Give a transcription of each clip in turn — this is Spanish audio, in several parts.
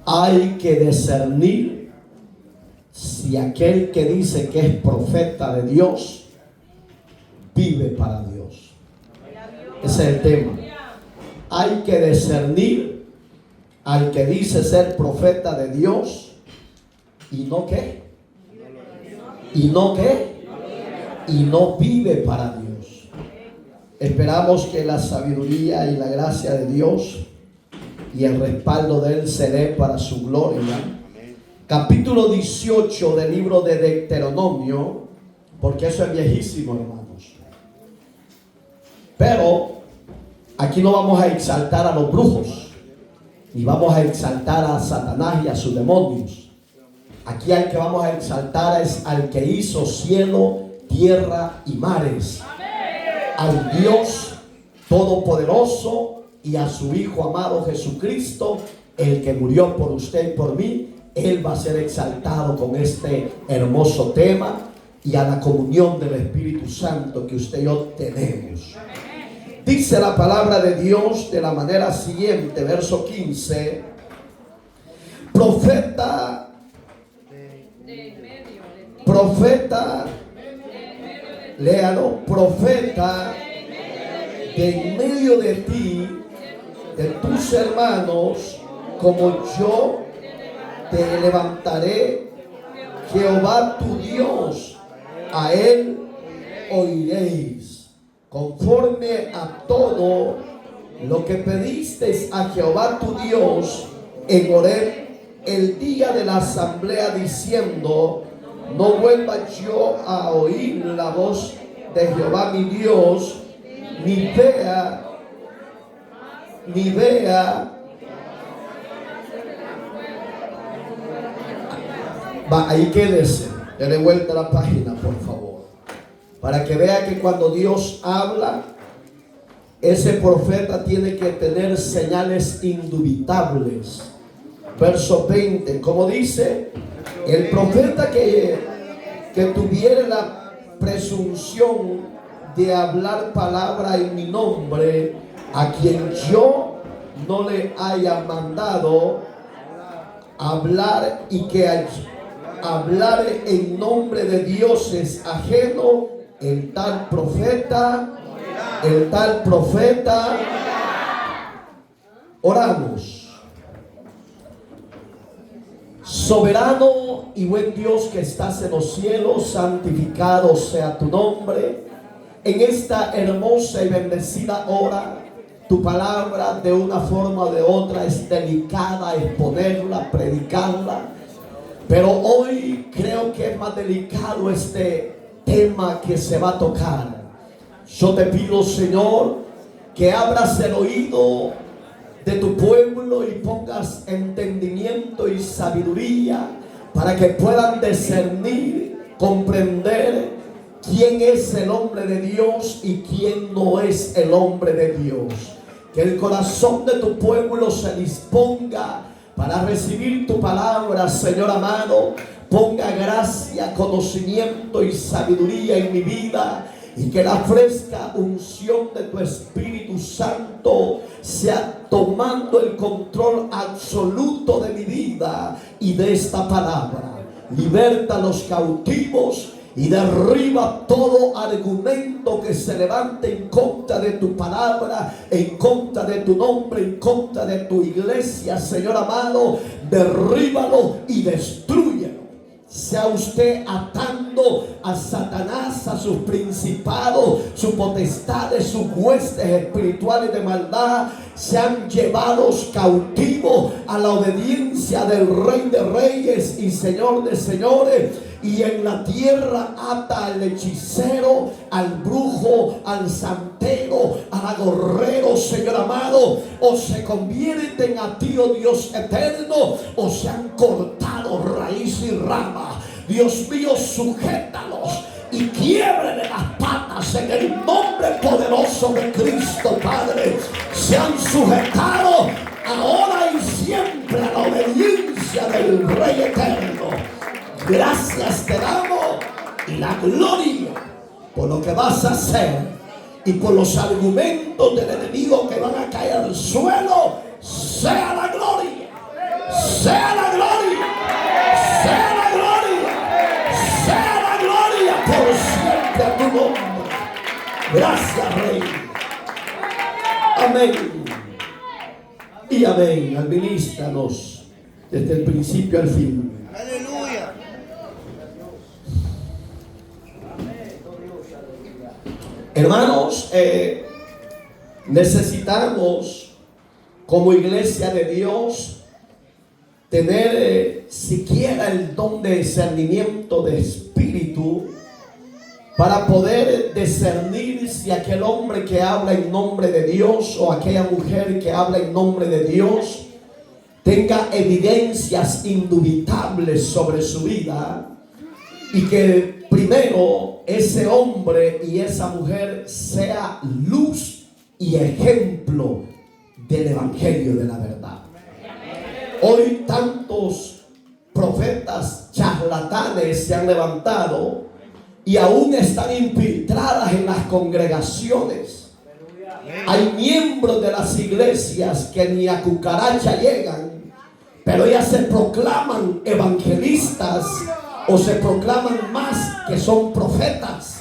Hay que discernir si aquel que dice que es profeta de Dios vive para Dios. Ese es el tema. Hay que discernir al que dice ser profeta de Dios y no qué. Y no qué. Y no vive para Dios. Esperamos que la sabiduría y la gracia de Dios y el respaldo de Él se dé para su gloria. Capítulo 18 del libro de Deuteronomio, porque eso es viejísimo, hermanos. Pero aquí no vamos a exaltar a los brujos, ni vamos a exaltar a Satanás y a sus demonios. Aquí al que vamos a exaltar es al que hizo cielo, tierra y mares, al Dios todopoderoso, y a su Hijo amado Jesucristo, el que murió por usted y por mí. Él va a ser exaltado con este hermoso tema y a la comunión del Espíritu Santo que usted y yo tenemos. Dice la palabra de Dios de la manera siguiente, verso 15: profeta, léalo, profeta de en medio de ti, de tus hermanos, como yo te levantaré, Jehová tu Dios, a él oiréis, conforme a todo lo que pedisteis a Jehová tu Dios en Horeb el día de la asamblea, diciendo: no vuelva yo a oír la voz de Jehová mi Dios, ni vea ahí quédese, dele vuelta a la página por favor, para que vea que cuando Dios habla, ese profeta tiene que tener señales indubitables. Verso 20, como dice: el profeta que tuviera la presunción de hablar palabra en mi nombre, a quien yo no le haya mandado hablar, y que hablar en nombre de dioses ajenos, el tal profeta. Oramos. Soberano y buen Dios que estás en los cielos, santificado sea tu nombre. En esta hermosa y bendecida hora, tu palabra de una forma o de otra es delicada exponerla, predicarla. Pero hoy creo que es más delicado este tema que se va a tocar. Yo te pido, Señor, que abras el oído de tu pueblo y pongas entendimiento y sabiduría para que puedan discernir, comprender quién es el hombre de Dios y quién no es el hombre de Dios. Que el corazón de tu pueblo se disponga para recibir tu palabra, Señor amado. Ponga gracia, conocimiento y sabiduría en mi vida, y que la fresca unción de tu Espíritu Santo sea tomando el control absoluto de mi vida y de esta palabra. Liberta a los cautivos y derriba todo argumento que se levante en contra de tu palabra, en contra de tu nombre, en contra de tu iglesia, Señor amado. Derríbalo y destrúyelo. Sea usted atando a Satanás, a sus principados, sus potestades, sus huestes espirituales de maldad. Sean llevados cautivos a la obediencia del Rey de Reyes y Señor de Señores. Y en la tierra ata al hechicero, al brujo, al santero, al agorrero, Señor amado. O se convierten a ti, oh Dios eterno, o se han cortado raíz y rama. Dios mío, sujétalos y quiebrele las patas en el nombre poderoso de Cristo, Padre. Se han sujetado ahora y siempre a la obediencia del Rey eterno. Gracias te damos y la gloria por lo que vas a hacer y por los argumentos del enemigo que van a caer al suelo. Sea la gloria, sea Gracias, Rey. Amén. Y amén. Administranos desde el principio al fin. Aleluya. Hermanos, necesitamos como iglesia de Dios tener siquiera el don de discernimiento de espíritu para poder discernir si aquel hombre que habla en nombre de Dios o aquella mujer que habla en nombre de Dios tenga evidencias indubitables sobre su vida, y que primero ese hombre y esa mujer sea luz y ejemplo del evangelio de la verdad. Hoy tantos profetas charlatanes se han levantado y aún están infiltradas en las congregaciones. Hay miembros de las iglesias que ni a cucaracha llegan, pero ellas se proclaman evangelistas o se proclaman más que son profetas,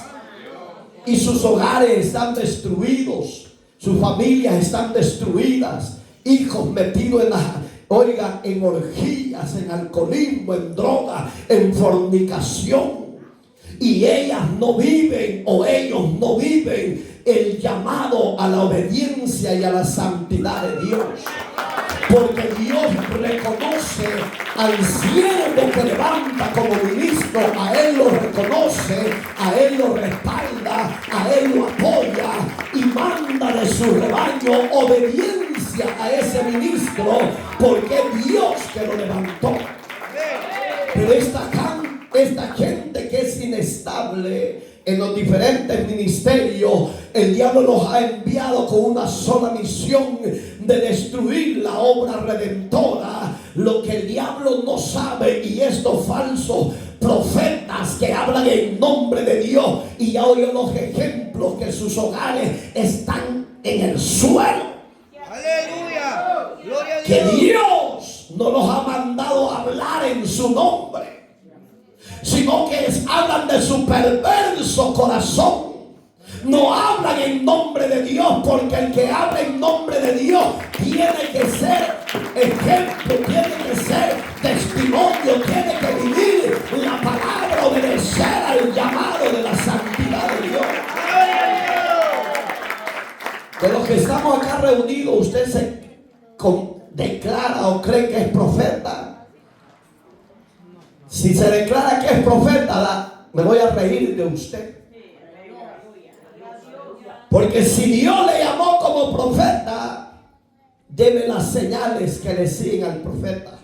y sus hogares están destruidos, sus familias están destruidas, hijos metidos en orgías, en alcoholismo, en droga, en fornicación, y ellas no viven o ellos no viven el llamado a la obediencia y a la santidad de Dios. Porque Dios reconoce al siervo que levanta como ministro, a él lo reconoce, a él lo respalda, a él lo apoya y manda de su rebaño obediencia a ese ministro, porque es Dios que lo levantó. Pero esta gente que es inestable en los diferentes ministerios, el diablo los ha enviado con una sola misión: de destruir la obra redentora. Lo que el diablo no sabe, y estos falsos profetas que hablan en nombre de Dios, y ya oyen los ejemplos que sus hogares están en el suelo. Aleluya. Gloria a Dios. Que Dios no los ha mandado a hablar en su nombre, sino que hablan de su perverso corazón. No hablan en nombre de Dios, porque el que habla en nombre de Dios tiene que ser ejemplo, tiene que ser testimonio, tiene que vivir la palabra, obedecer al llamado de la santidad de Dios. De los que estamos acá reunidos, usted se declara o cree que es profeta. Si se declara que es profeta, me voy a reír de usted. Porque si Dios le llamó como profeta, deme las señales que le siguen al profeta.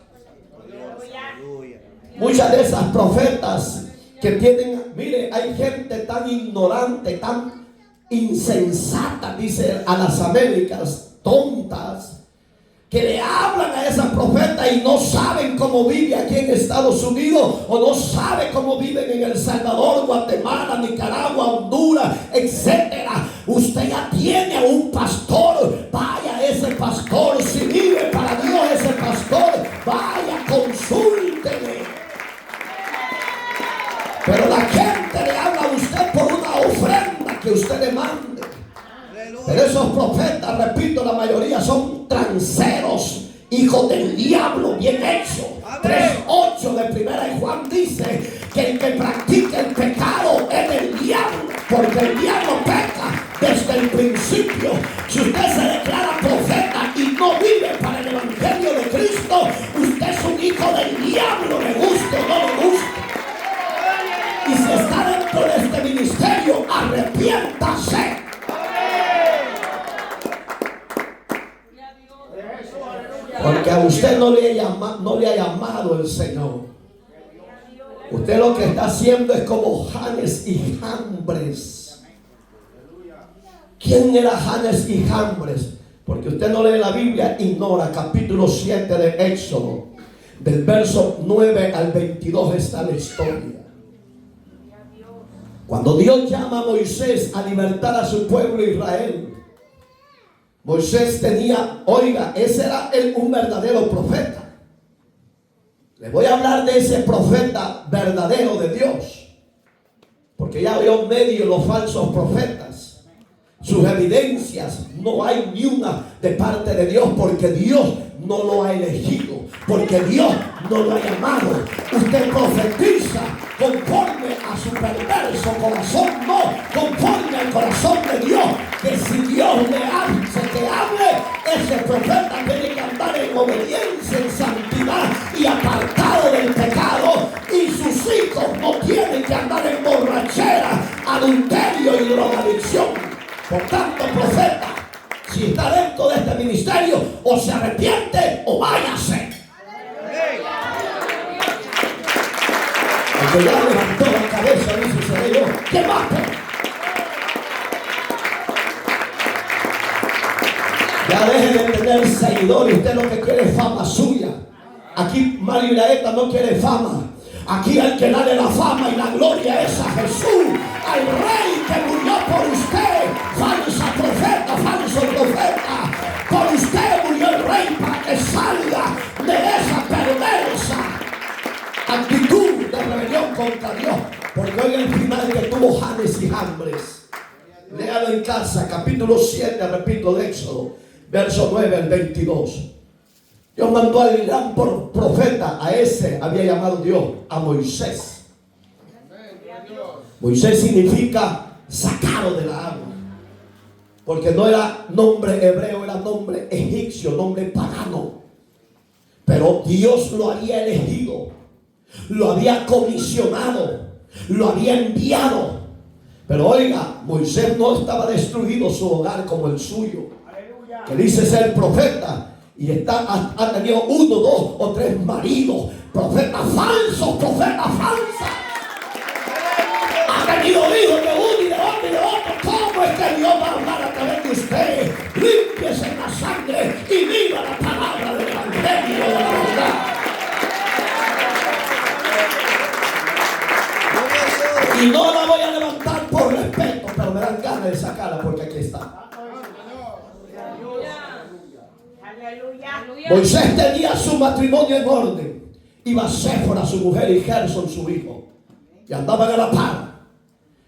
Muchas de esas profetas que tienen, mire, hay gente tan ignorante, tan insensata, dice a las Américas, tontas, que le hablan a esa profeta y no saben cómo vive aquí en Estados Unidos, o no sabe cómo viven en El Salvador, Guatemala, Nicaragua, Honduras, etcétera. Usted ya tiene a un pastor, vaya a ese pastor. Si vive para Dios ese pastor, vaya, consúltele. Pero la gente le habla a usted por una ofrenda que usted le mande. Pero esos profetas, repito, la mayoría son transeros, hijos del diablo, bien hecho. 3:8 de Primera de Juan dice que el que practica el pecado es del diablo, porque el diablo peca desde el principio. Si usted se declara profeta y no vive para el evangelio de Cristo, usted es un hijo del diablo, le guste o no le guste. Y si está dentro de este ministerio, arrepiéntase. Porque a usted no le ha llamado el Señor. Usted lo que está haciendo es como Janes y Jambres. ¿Quién era Janes y Jambres? Porque usted no lee la Biblia, ignora capítulo 7 de Éxodo. Del verso 9 al 22 está la historia. Cuando Dios llama a Moisés a libertar a su pueblo Israel, Moisés tenía, oiga, ese era un verdadero profeta. Le voy a hablar de ese profeta verdadero de Dios, porque ya veo en medio los falsos profetas. sus evidencias, no hay ni una de parte de Dios, porque Dios no lo ha elegido, porque Dios no lo ha llamado. Usted profetiza conforme a su perverso corazón, no conforme al corazón de Dios, que si Dios le hace que hable, ese profeta tiene que andar en obediencia, en santidad y apartado del pecado, y sus hijos no tienen que andar en borrachera, adulterio y drogadicción. Por tanto, profeta, si está dentro de este ministerio, o se arrepiente o váyase. Porque ya levantó la cabeza, dice, seré yo. ¿Qué más? Ya deje de tener seguidores. Usted lo que quiere es fama suya. Aquí Mario Ilaeta no quiere fama. Aquí al que darle la fama y la gloria es a Jesús, al Rey que murió por usted. Falsa profeta, falso profeta. Por usted murió el Rey para que salga de esa perversa actitud de rebelión contra Dios. Porque hoy el final que tuvo Janes y Jambres. Léalo en casa, capítulo 7, repito, de Éxodo, verso 9 al 22. Dios mandó al gran profeta, a ese había llamado Dios, a Moisés. Moisés significa sacado de la agua, porque no era nombre hebreo, era nombre egipcio, nombre pagano. Pero Dios lo había elegido, lo había comisionado, lo había enviado. Pero oiga, Moisés no estaba destruido su hogar como el suyo, que dice ser profeta. Y ha tenido 1, 2 o 3 maridos, profetas falsos, profetas falsas. Ha tenido hijos de uno y de otro y de otro. ¿Cómo es que Dios va a hablar a través de usted? Límpiese en la sangre y viva la palabra del evangelio de la verdad. Y no la voy a levantar por respeto, pero me dan ganas de sacarla porque aquí está. Moisés tenía su matrimonio en orden. Iba Séfora su mujer y Gerson su hijo, y andaban a la par.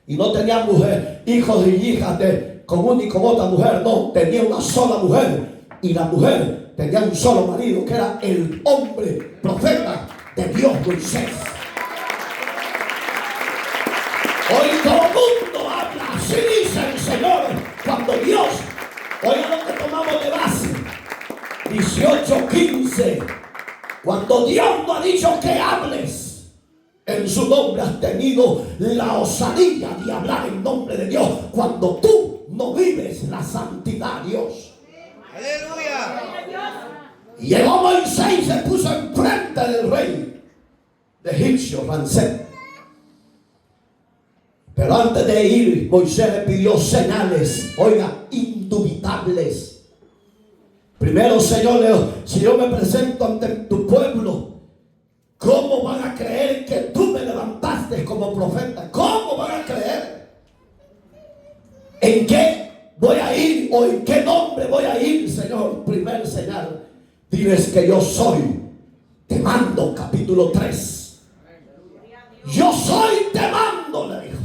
Y no tenía mujer, hijos y hijas con una y con otra mujer. No, tenía una sola mujer. Y la mujer tenía un solo marido, que era el hombre profeta de Dios, Moisés. Hoy todo el mundo habla, así dice el Señor. Cuando Dios, oiga lo que tomamos de base, 18:15, cuando Dios no ha dicho que hables en su nombre, has tenido la osadía de hablar en nombre de Dios cuando tú no vives la santidad, Dios. Aleluya. Y llegó Moisés y se puso enfrente del rey de egipcio, Ramsés. Pero antes de ir, Moisés le pidió señales, oiga, indubitables. Primero, Señor, si yo me presento ante tu pueblo, ¿cómo van a creer que tú me levantaste como profeta? ¿Cómo van a creer? ¿En qué voy a ir o en qué nombre voy a ir, Señor? Primer señal, diles que yo soy. Te mando, capítulo 3. Yo soy, te mando, le dijo.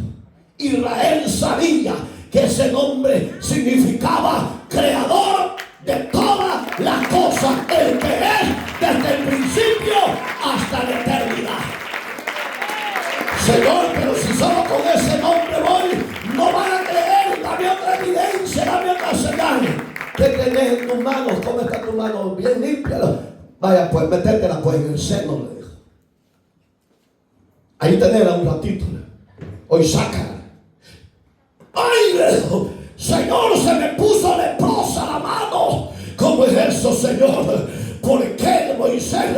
Israel sabía que ese nombre significaba creador de todas las cosas, el que es desde el principio hasta la eternidad. Señor, pero si solo con ese nombre voy, no van a creer. Dame otra evidencia, dame otra señal. ¿Qué tenés en tus manos? ¿Cómo está tu mano? Bien limpia. Vaya, pues métetela pues en el seno, le dijo. Ahí tenela un ratito. Hoy sácala. ¡Ay, le dijo! Señor, se me puso leprosa la mano. ¿Cómo es eso, Señor? ¿Por qué, Moisés?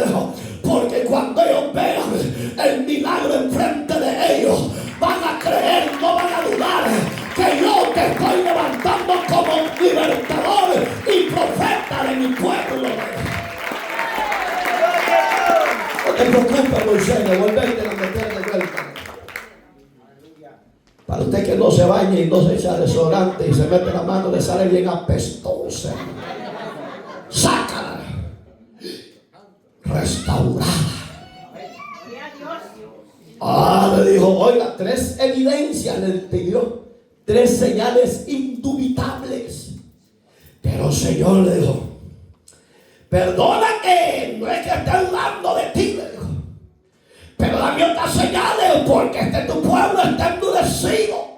Porque cuando ellos vean el milagro enfrente de ellos, van a creer, no van a dudar que yo te estoy levantando como libertador y profeta de mi pueblo. No te preocupes, Moisés, de volverte a meter de vuelta. Para usted que no se bañe y no se echa desodorante y se mete la mano, le sale bien apestosa. Sácala. Restaurada. Le dijo, oiga, 3 evidencias le pidió. 3 señales indudable. indubitables. Pero el Señor le dijo: perdona que no es que esté dudando de ti, le dijo, pero dame otras señales, porque tu pueblo está endurecido.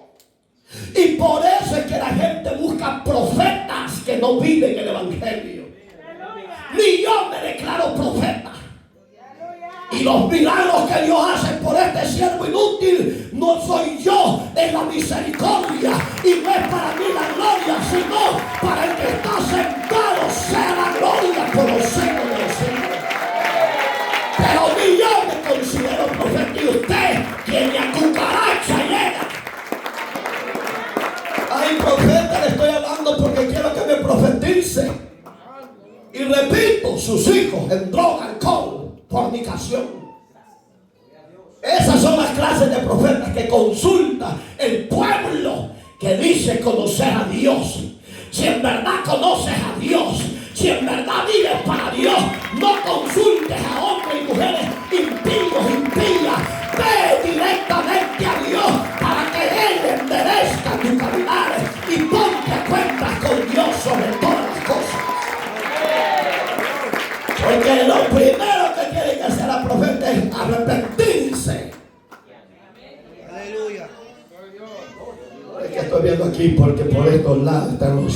Y por eso es que la gente busca profetas que no viven el evangelio. Ni yo me declaro profeta. Y los milagros que Dios hace por este siervo inútil no soy yo, es la misericordia. Y no es para mí la gloria, sino para el que está sentado sea la gloria por los siglos de los siglos. Pero ni yo me considero profeta, y usted, quien ni a cucaracha llega. Ay, profeta, le estoy hablando porque quiero que me profetice. Y repito, sus hijos en droga, alcohol, fornicación. Esas son las clases de profetas que consulta el pueblo que dice conocer a Dios. Si en verdad conoces a Dios, si en verdad vives para Dios, no consultes a hombres y mujeres impías. Ve directamente a Dios para que Él enderezca tu caminar y ponte a cuentas con Dios sobre todas las cosas. Porque lo primero que tiene que hacer la profeta es arrepentirse. Aleluya. Es que estoy viendo aquí porque por estos lados están los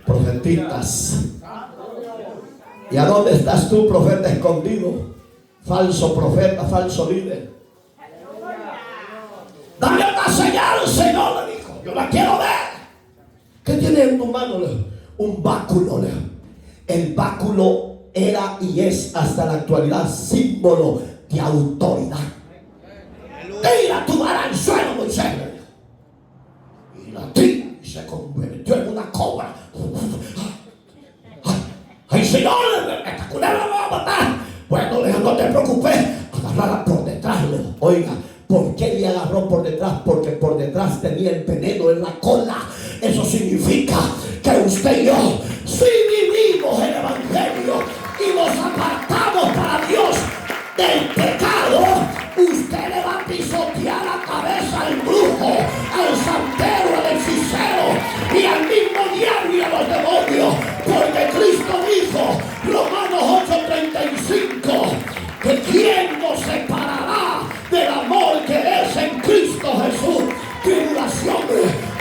profetistas. ¿Y a dónde estás tú, profeta escondido? Falso profeta, falso líder. Dame una señal, Señor, le dijo. Yo la quiero ver. ¿Qué tienes en tu mano? Un báculo. El báculo era y es hasta la actualidad símbolo de autoridad. Tira tu vara al suelo, Moisés. Y la tira y se convirtió en una cobra. Ay, Señor, esta culebra me va a matar. Bueno, no te preocupes, agárrala por detrás. Oiga, ¿por qué le agarró por detrás? Porque por detrás tenía el veneno en la cola. Eso significa que usted y yo, si vivimos el evangelio y nos apartamos para Dios del pecado, usted le va a pisotear la cabeza al brujo, al santero, al hechicero y al mismo diablo y a los demonios. Porque Cristo dijo, Romanos 8:35, que ¿quién nos separará del amor que es en Cristo Jesús? Tribulación,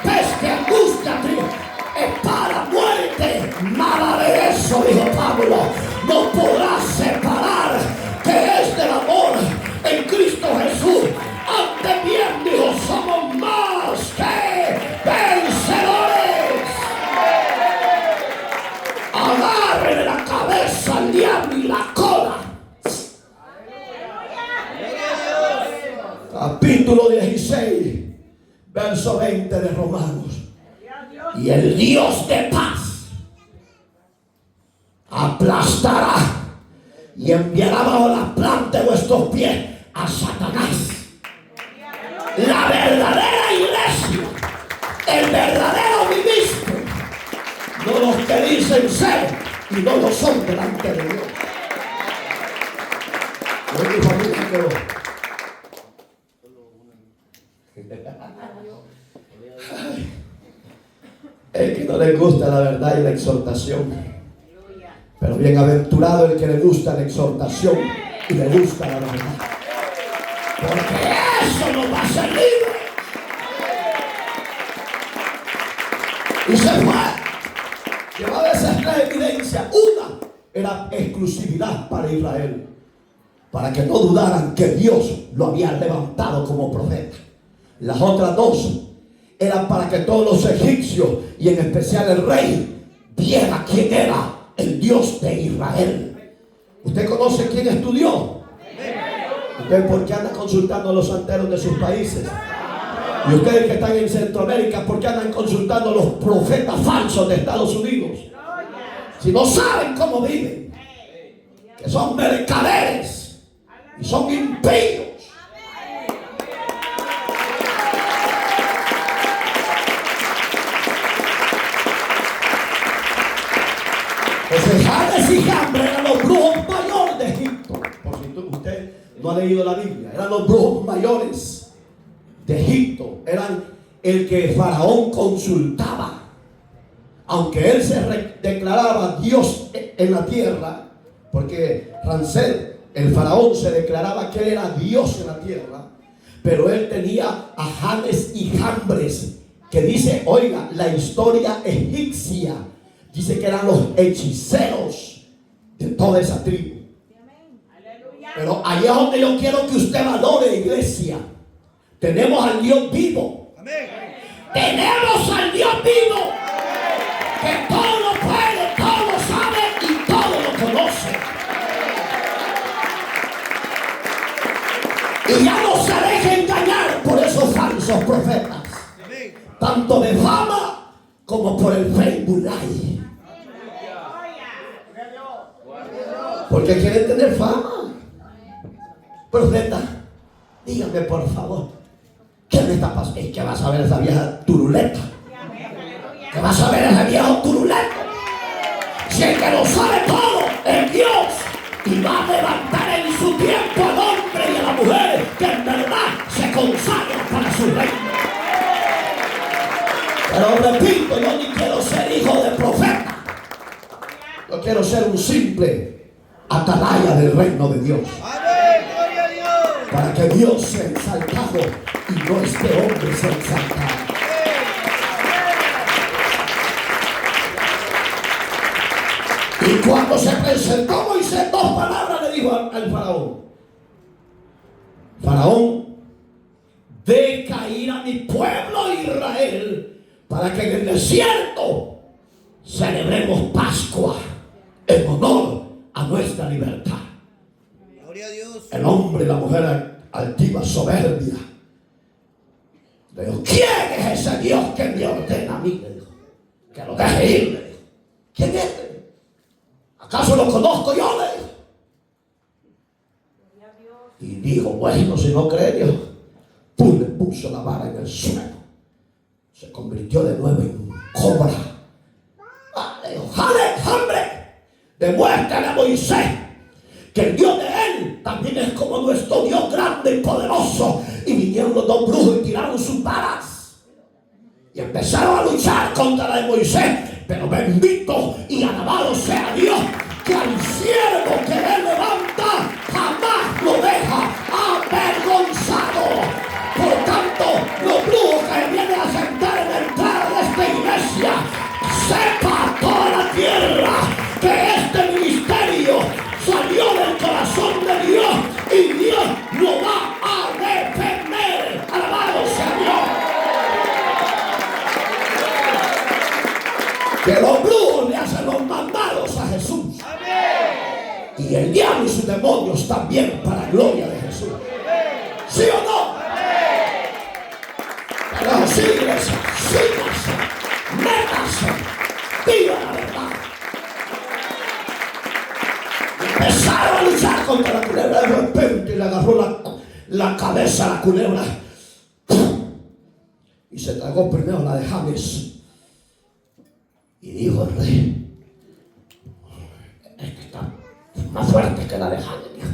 peste, angustia, espada, muerte. Nada de eso, dijo Pablo, nos podrá separar que es del amor en Cristo Jesús. Antes bien, dijo, somos más que vencedores. Agárrenle la cabeza al diablo y la cola. Capítulo 16, verso 20 de Romanos. Y el Dios de paz aplastará y enviará bajo la planta de vuestros pies a Satanás. La verdadera iglesia, el verdadero ministro, no los que dicen ser y no lo son delante de Dios. No es mi familia que lo... El que no le gusta la verdad y la exhortación. Pero bienaventurado el que le gusta la exhortación y le gusta la verdad. Porque eso nos va a hacer libres. Y se fue. Llevaba esas tres evidencias. Una era exclusividad para Israel, para que no dudaran que Dios lo había levantado como profeta. Las otras dos eran para que todos los egipcios y en especial el rey viera quién era el Dios de Israel. ¿Usted conoce quién es tu Dios? ¿Usted por qué anda consultando a los santeros de sus países? Y ustedes que están en Centroamérica, ¿por qué andan consultando a los profetas falsos de Estados Unidos? Si no saben cómo viven, que son mercaderes y son impíos. Entonces Janes y Jambres eran los brujos mayores de Egipto. Por si usted no ha leído la Biblia, eran los brujos mayores de Egipto. Eran el que Faraón consultaba aunque él se declaraba Dios en la tierra, porque Ramsés, el faraón, se declaraba que él era Dios en la tierra, pero él tenía a Janes y Jambres, que dice, oiga, la historia egipcia dice que eran los hechiceros de toda esa tribu. Pero allá es donde yo quiero que usted valore, iglesia. Tenemos al Dios vivo. Amén. Tenemos al Dios vivo, que todo lo puede, todo lo sabe y todo lo conoce. Y ya no se deje engañar por esos falsos profetas, Amén. tanto de fama como por el Facebook Live, porque quieren tener fama. Profeta, dígame por favor, ¿qué me está pasando? ¿Qué vas a ver esa vieja turuleta? ¿Qué vas a ver ese viejo turulento? Si el que lo sabe todo es Dios, y va a levantar en su tiempo al hombre y a la mujer que en verdad se consagra para su reino. Pero repito, yo ni quiero ser hijo de profeta. Yo quiero ser un simple atalaya del reino de Dios, Amén. Gloria a Dios. para que Dios sea exaltado y no este hombre sea exaltado. Y cuando se presentó Moisés, 2 palabras le dijo al faraón: Faraón, deja ir a mi pueblo Israel, para que en el desierto celebremos Pascua en honor a nuestra libertad. Gloria a Dios. El hombre y la mujer altiva, soberbia, le dijo: ¿quién es ese Dios que me ordena a mí? Le dijo, que lo deje ir. Le dijo, ¿quién es? ¿Acaso lo conozco yo? Le dijo. Y dijo: bueno, si no cree Dios, tú le puso la vara en el suelo, se convirtió de nuevo en cobra. Le dijo: hambre, demuéstrale a Moisés que el Dios de él también es como nuestro Dios grande y poderoso. Y vinieron los 2 brujos y tiraron sus varas y empezaron a luchar contra la de Moisés. Pero bendito y alabado sea Dios, que al siervo que él levanta jamás lo deja avergonzado. Por tanto, los brujos que vienen a sentar en la entrada de esta iglesia, sepa toda la tierra que este ministerio salió del corazón de Dios y Dios lo va a defender. Alabado sea Dios. Que los brujos le hacen los mandados a Jesús. Amén. Y el diablo y sus demonios también, para gloria de Jesús. ¿Sí o no? Pero sí, iglesia, sígase, métase, diga la verdad. Empezaron a luchar contra la culebra. De repente le agarró la cabeza a la culebra y se tragó primero la de James. Y dijo el rey: esta está más fuerte que la de James.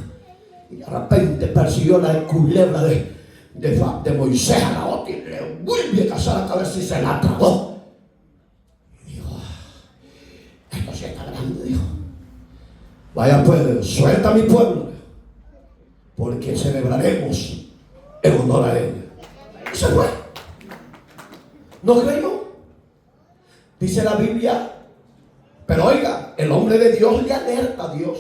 Y de repente persiguió la culebra de Moisés a la otra y le vuelve a cazar la cabeza y se la tragó. Y dijo: esto sí está grande. Dijo: vaya pues, suelta a mi pueblo, porque celebraremos en honor a él. Y se fue. ¿No creyó? Dice la Biblia. Pero oiga, el hombre de Dios le alerta a Dios.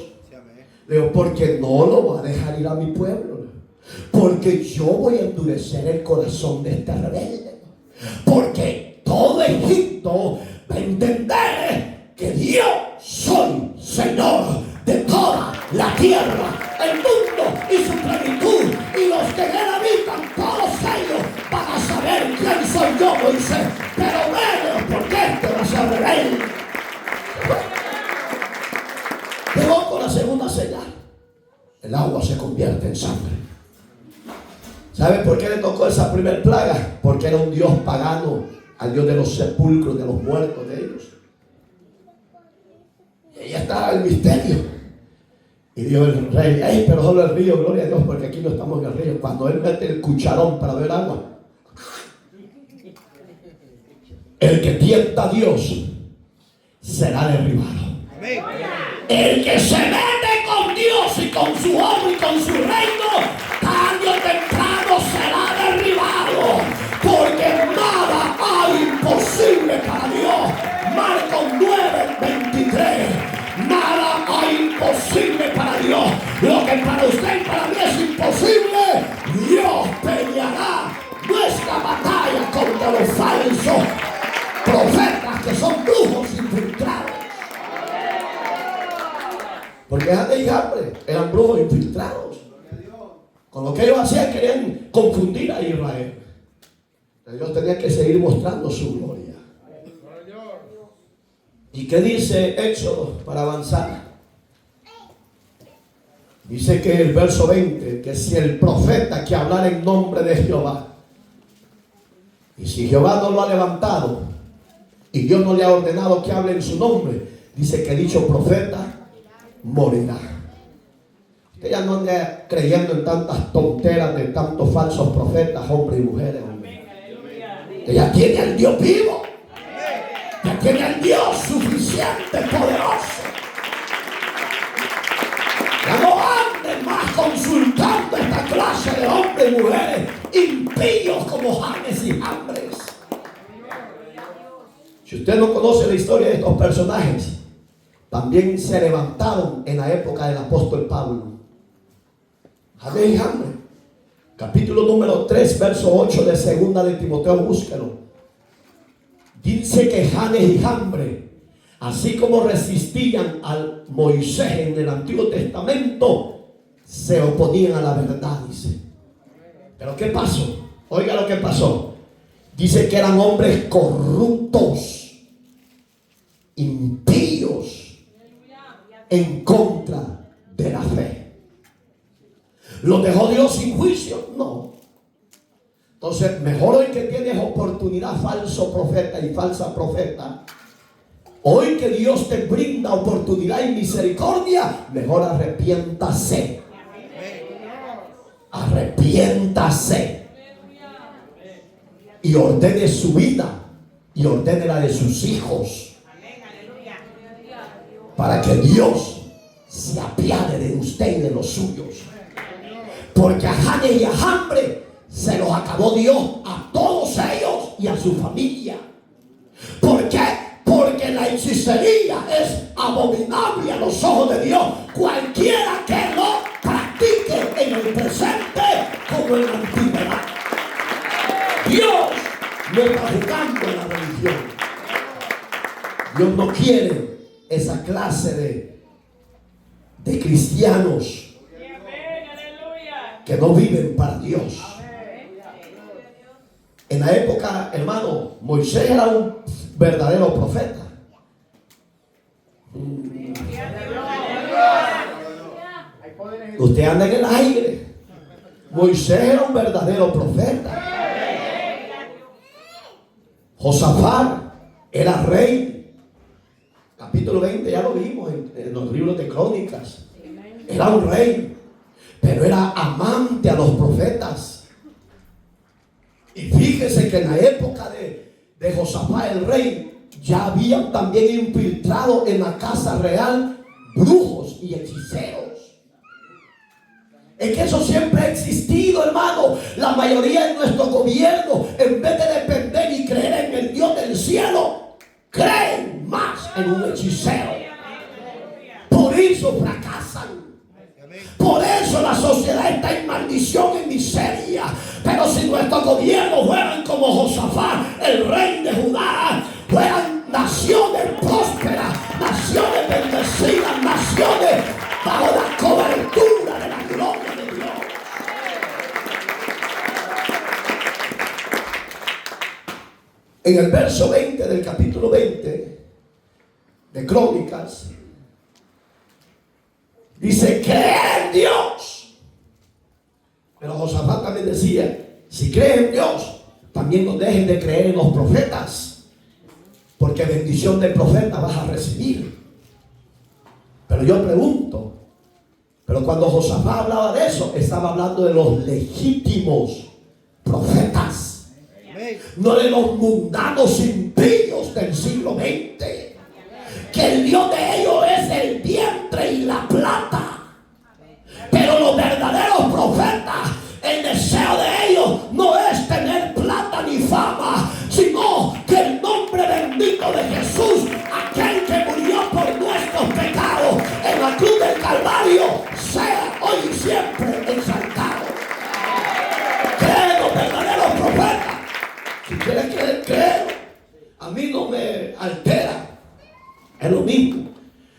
Le digo: porque no lo va a dejar ir a mi pueblo, porque yo voy a endurecer el corazón de este rebelde, porque todo Egipto va a entender que yo soy Señor de toda la tierra, el mundo y su plenitud, y los que en él habitan, todos ellos van a saber quién soy yo, Moisés. Pero bueno, porque este va a ser rebelde. Llegó con la segunda señal: el agua se convierte en sangre. ¿Sabe por qué le tocó esa primer plaga? Porque era un dios pagano, al dios de los sepulcros, de los muertos de ellos. Y ahí estaba el misterio. Y dijo el rey: ¡ay, pero solo el río! Gloria a Dios, porque aquí no estamos en el río. Cuando él mete el cucharón para beber agua, el que tienta a Dios será derribado. Amén. El que se mete con Dios y con su obra y con su reino, tarde o temprano será derribado. Porque nada hay imposible para Dios. Marcos 9:23. Nada hay imposible para Dios. Lo que para usted y para mí es imposible, Dios peleará nuestra batalla contra los falsos profetas que son brujos infiltrados. Porque Jane y Jambre eran brujos infiltrados. Con lo que ellos hacían querían confundir a Israel. Dios tenía que seguir mostrando su gloria. ¿Y qué dice Éxodo para avanzar? Dice que el verso 20, que si el profeta que hablara en nombre de Jehová, y si Jehová no lo ha levantado y Dios no le ha ordenado que hable en su nombre, dice que dicho profeta morirá. Usted ya no anda creyendo en tantas tonteras de tantos falsos profetas, hombres y mujeres. Usted ya tiene al Dios vivo. Ya tiene al Dios suficiente, poderoso. Ya no anden más consultando esta clase de hombres y mujeres impíos como Janes y Jambres. Si usted no conoce la historia de estos personajes, también se levantaron en la época del apóstol Pablo. Janes y Jambres, capítulo número 3, verso 8 de segunda de Timoteo, búsquelo. Dice que Janes y Jambres, así como resistían al Moisés en el Antiguo Testamento, se oponían a la verdad, dice. Pero ¿qué pasó? Oiga lo que pasó. Dice que eran hombres corruptos, impíos, en contra de la fe. ¿Los dejó Dios sin juicio? No. Entonces, mejor hoy que tienes oportunidad, falso profeta y falsa profeta, hoy que Dios te brinda oportunidad y misericordia, mejor arrepiéntase. Arrepiéntase. Y ordene su vida y ordene la de sus hijos. Para que Dios se apiade de usted y de los suyos. Porque a Janes y a Jambres se los acabó Dios a todos ellos y a su familia. ¿Por qué? Porque la hechicería es abominable a los ojos de Dios. Cualquiera que lo practique en el presente como en la antigüedad. Dios no está jugando en la religión. Dios no quiere esa clase de cristianos que no viven para Dios. En la época, hermano, Moisés era un verdadero profeta. Usted anda en el aire. Moisés era un verdadero profeta. Josafat era rey. Capítulo 20, ya lo vimos en los libros de Crónicas. Era un rey, pero era amante a los profetas. Y fíjese que en la época de Josafat el rey, ya habían también infiltrado en la casa real brujos y hechiceros. Es que eso siempre ha existido, hermano. La mayoría de nuestro gobierno, en vez de depender y creer en el Dios del cielo, creen más en un hechicero. Por eso fracasan. Por eso la sociedad está en maldición, en miseria. Pero si nuestros gobiernos fueran como Josafat, el rey de Judá, fueran naciones prósperas, naciones bendecidas, naciones bajo la cobertura de la gloria de Dios. En el verso 20 del capítulo 20 de Crónicas, dice: cree en Dios. Pero Josafat también decía: si creen en Dios, también no dejen de creer en los profetas, porque bendición del profeta vas a recibir. Pero yo pregunto, pero cuando Josafat hablaba de eso, estaba hablando de los legítimos profetas, no de los mundanos impíos del siglo XX, que el Dios de ellos es el vientre y la plata. Pero los verdaderos profetas, el deseo de ellos no es tener plata ni fama, sino que el nombre bendito de Jesús, aquel que murió por nuestros pecados en la cruz del Calvario, sea hoy y siempre exaltado. Creen los verdaderos profetas. Si quieres creer, creo. A mí no me altera. Es lo mismo.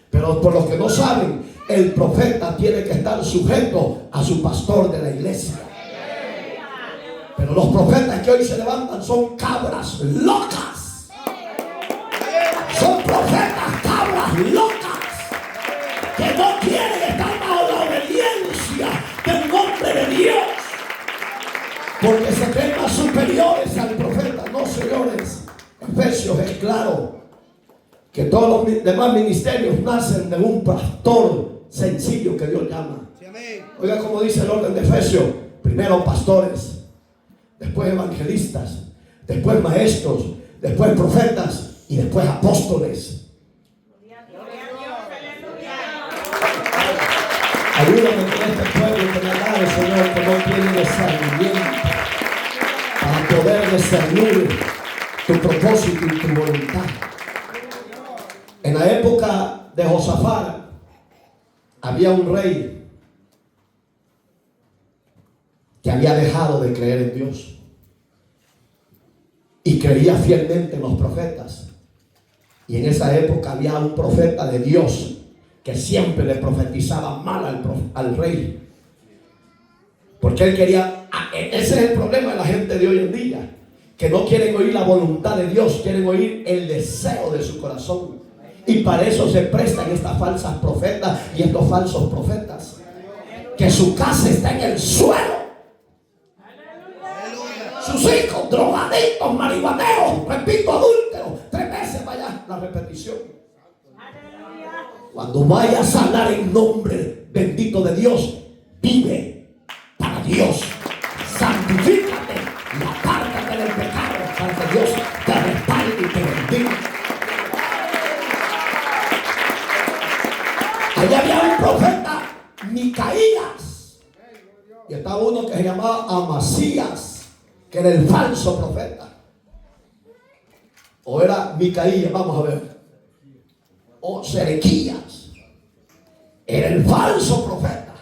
Pero por los que no saben, el profeta tiene que estar sujeto a su pastor de la iglesia. Pero los profetas que hoy se levantan son cabras locas. Son profetas cabras locas que no quieren estar bajo la obediencia del nombre de Dios, porque se creen más superiores al profeta. No, señores. Efesios es claro que todos los demás ministerios nacen de un pastor sencillo que Dios llama. Oiga como dice el orden de Efesios: primero pastores, después evangelistas, después maestros, después profetas y después apóstoles. Ayúdame con este pueblo que me ha dado, Señor, que no tiene discernimiento, para poder discernir tu propósito y tu voluntad. En la época de Josafat había un rey que había dejado de creer en Dios y creía fielmente en los profetas. Y en esa época había un profeta de Dios que siempre le profetizaba mal al rey, porque él quería. Ese es el problema de la gente de hoy en día, que no quieren oír la voluntad de Dios, quieren oír el deseo de su corazón. Y para eso se prestan estas falsas profetas y estos falsos profetas, que su casa está en el suelo. Sus hijos drogadictos, marihuaneros, repito, adúlteros, 3 veces vaya la repetición. Cuando vayas a hablar en nombre bendito de Dios, vive para Dios, santifícate y apártate del pecado para que Dios te respalde y te bendiga. Allá había un profeta, Micaías, y estaba uno que se llamaba Amasías, que era el falso profeta. O era Micaías, vamos a ver, o Sedequías, era el falso profeta.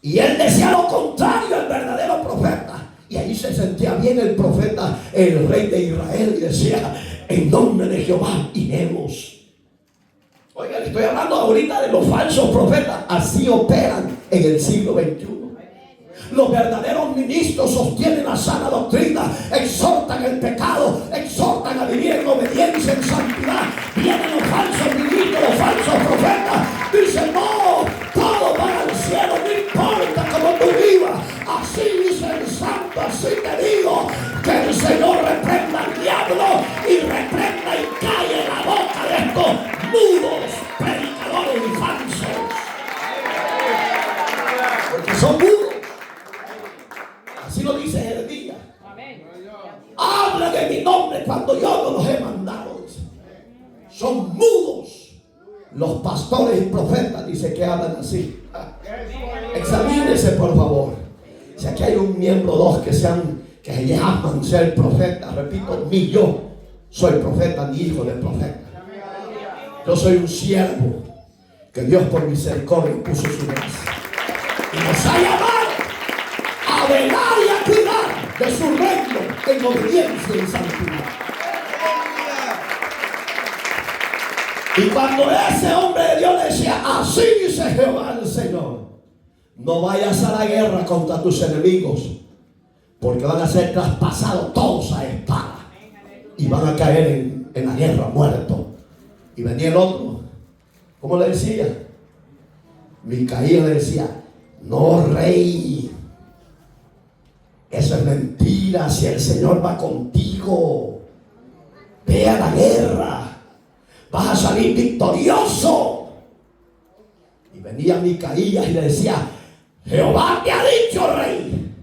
Y él decía lo contrario al verdadero profeta. Y ahí se sentía bien el profeta, el rey de Israel, y decía: en nombre de Jehová iremos. Oiga, le estoy hablando ahorita de los falsos profetas. Así operan en el siglo XXI. Los verdaderos ministros sostienen la sana doctrina, exhortan el pecado, exhortan a vivir en obediencia, en santidad. Vienen los falsos ministros, los falsos profetas. Dicen: no, todos van al cielo, no importa cómo tú vivas. Así dice el santo, así te digo, que el Señor reprenda al diablo y reprenda y calle la boca de estos mudos predicadores y falsos, porque son mudos. Así lo dice Jeremías. Habla de mi nombre cuando yo no los he mandado. Dice. Son mudos los pastores y profetas, dice, que hablan así. Examínese, por favor. Si aquí hay un miembro o dos que se llaman ser profetas, repito, ni yo soy profeta ni hijo de profeta. Yo soy un siervo que Dios por misericordia puso su gracia y nos ha llamado a velar y a cuidar de su reino en obediencia y santidad. Y cuando ese hombre de Dios le decía: así dice Jehová el Señor, no vayas a la guerra contra tus enemigos, porque van a ser traspasados todos a espada y van a caer en la guerra muertos. Y venía el otro, ¿cómo le decía? Micaías le decía: no, rey, eso es mentira. Si el Señor va contigo, ve a la guerra, vas a salir victorioso. Y venía Micaías y le decía: Jehová te ha dicho, rey,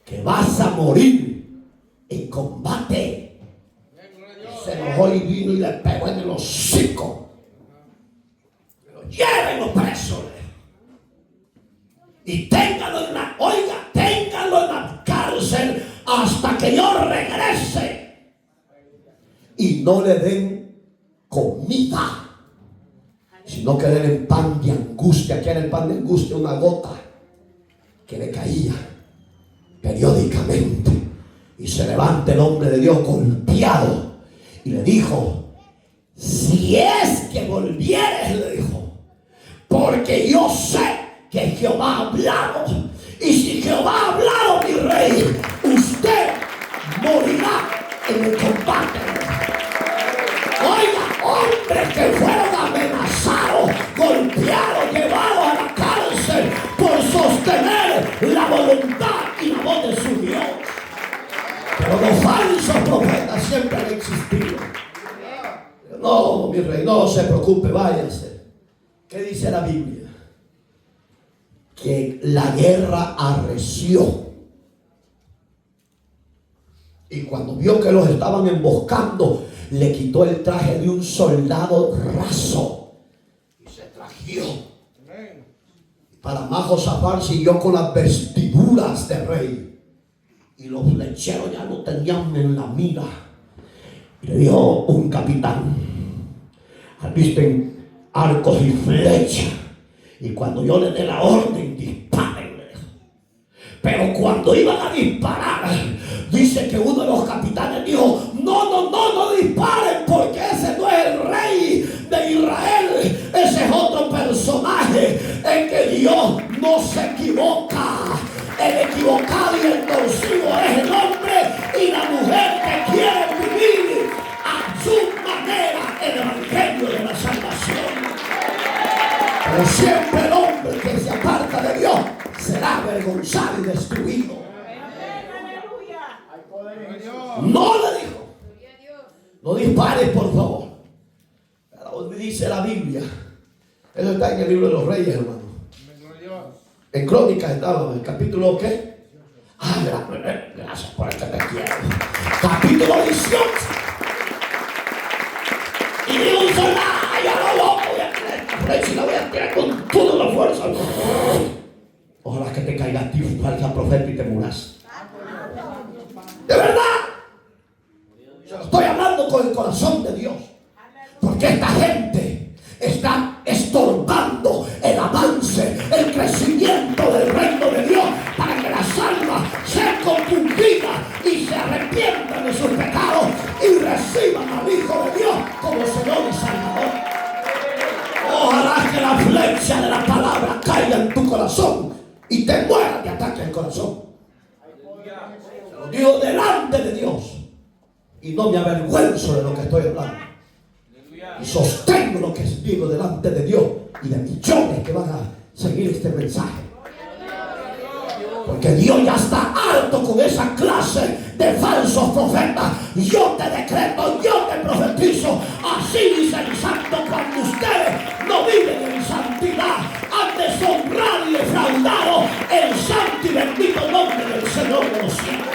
que vas a morir en combate. Se enojó cogió y vino y le pegó en el hocico. Llévenlo preso. Y ténganlo en la, oiga, ténganlo en la cárcel hasta que yo regrese. Y no le den comida, sino que le den pan de angustia. Que era el pan de angustia, una gota que le caía periódicamente. Y se levanta el hombre de Dios golpeado y le dijo: si es que volvieres, le dijo, porque yo sé que Jehová ha hablado, y si Jehová ha hablado, mi rey, usted morirá en el combate. Oiga, hombres que fueron amenazados, golpeados, llevados a la cárcel por sostener la voluntad y la voz de su Dios. Pero los falsos profetas siempre han existido. No, mi rey, no se preocupe, váyase. ¿Qué dice la Biblia? Que la guerra arreció. Y cuando vio que los estaban emboscando, le quitó el traje de un soldado raso y se trajeó. Para más Josafat siguió con las vestiduras de rey. Y los flecheros ya no tenían en la mira. Y le dijo un capitán: alisten arcos y flechas, y cuando yo le dé la orden, disparen. Pero cuando iban a disparar, dice que uno de los capitanes dijo: no disparen, porque ese no es el rey de Israel, ese es otro personaje en que Dios no se equivoca. El equivocado y el torcido es el hombre y la mujer que quieren vivir a su manera el evangelio de la salvación. Pero siempre el hombre que se aparta de Dios será avergonzado y destruido. No le dijo: no dispares, por favor. Pero dice la Biblia, eso está en el libro de los Reyes, hermano. En Crónicas estaba, en el capítulo ¿qué? Gracias por el que te quiero. Capítulo 18. Y digo un soldado: ya no voy a tirar esta flecha y la voy a tirar con toda la fuerza. Ojalá que te caiga a ti falsa profeta y te muras. De verdad. Yo estoy hablando con el corazón de Dios. Porque esta gente está estorbando el avance, el crecimiento del reino de Dios, para que las almas sean confundidas y se arrepientan de sus pecados y reciban al Hijo de Dios como Señor y Salvador. Ojalá que la flecha de la palabra caiga en tu corazón y te muera de ataque al corazón. Se lo digo delante de Dios y no me avergüenzo de lo que estoy hablando. Y sostengo lo que digo delante de Dios y de millones que van a seguir este mensaje. Porque Dios ya está harto con esa clase de falsos profetas. Yo te decreto, yo te profetizo. Así dice el Santo: cuando ustedes no viven en santidad, han deshonrado y defraudado el santo y bendito nombre del Señor de los cielos.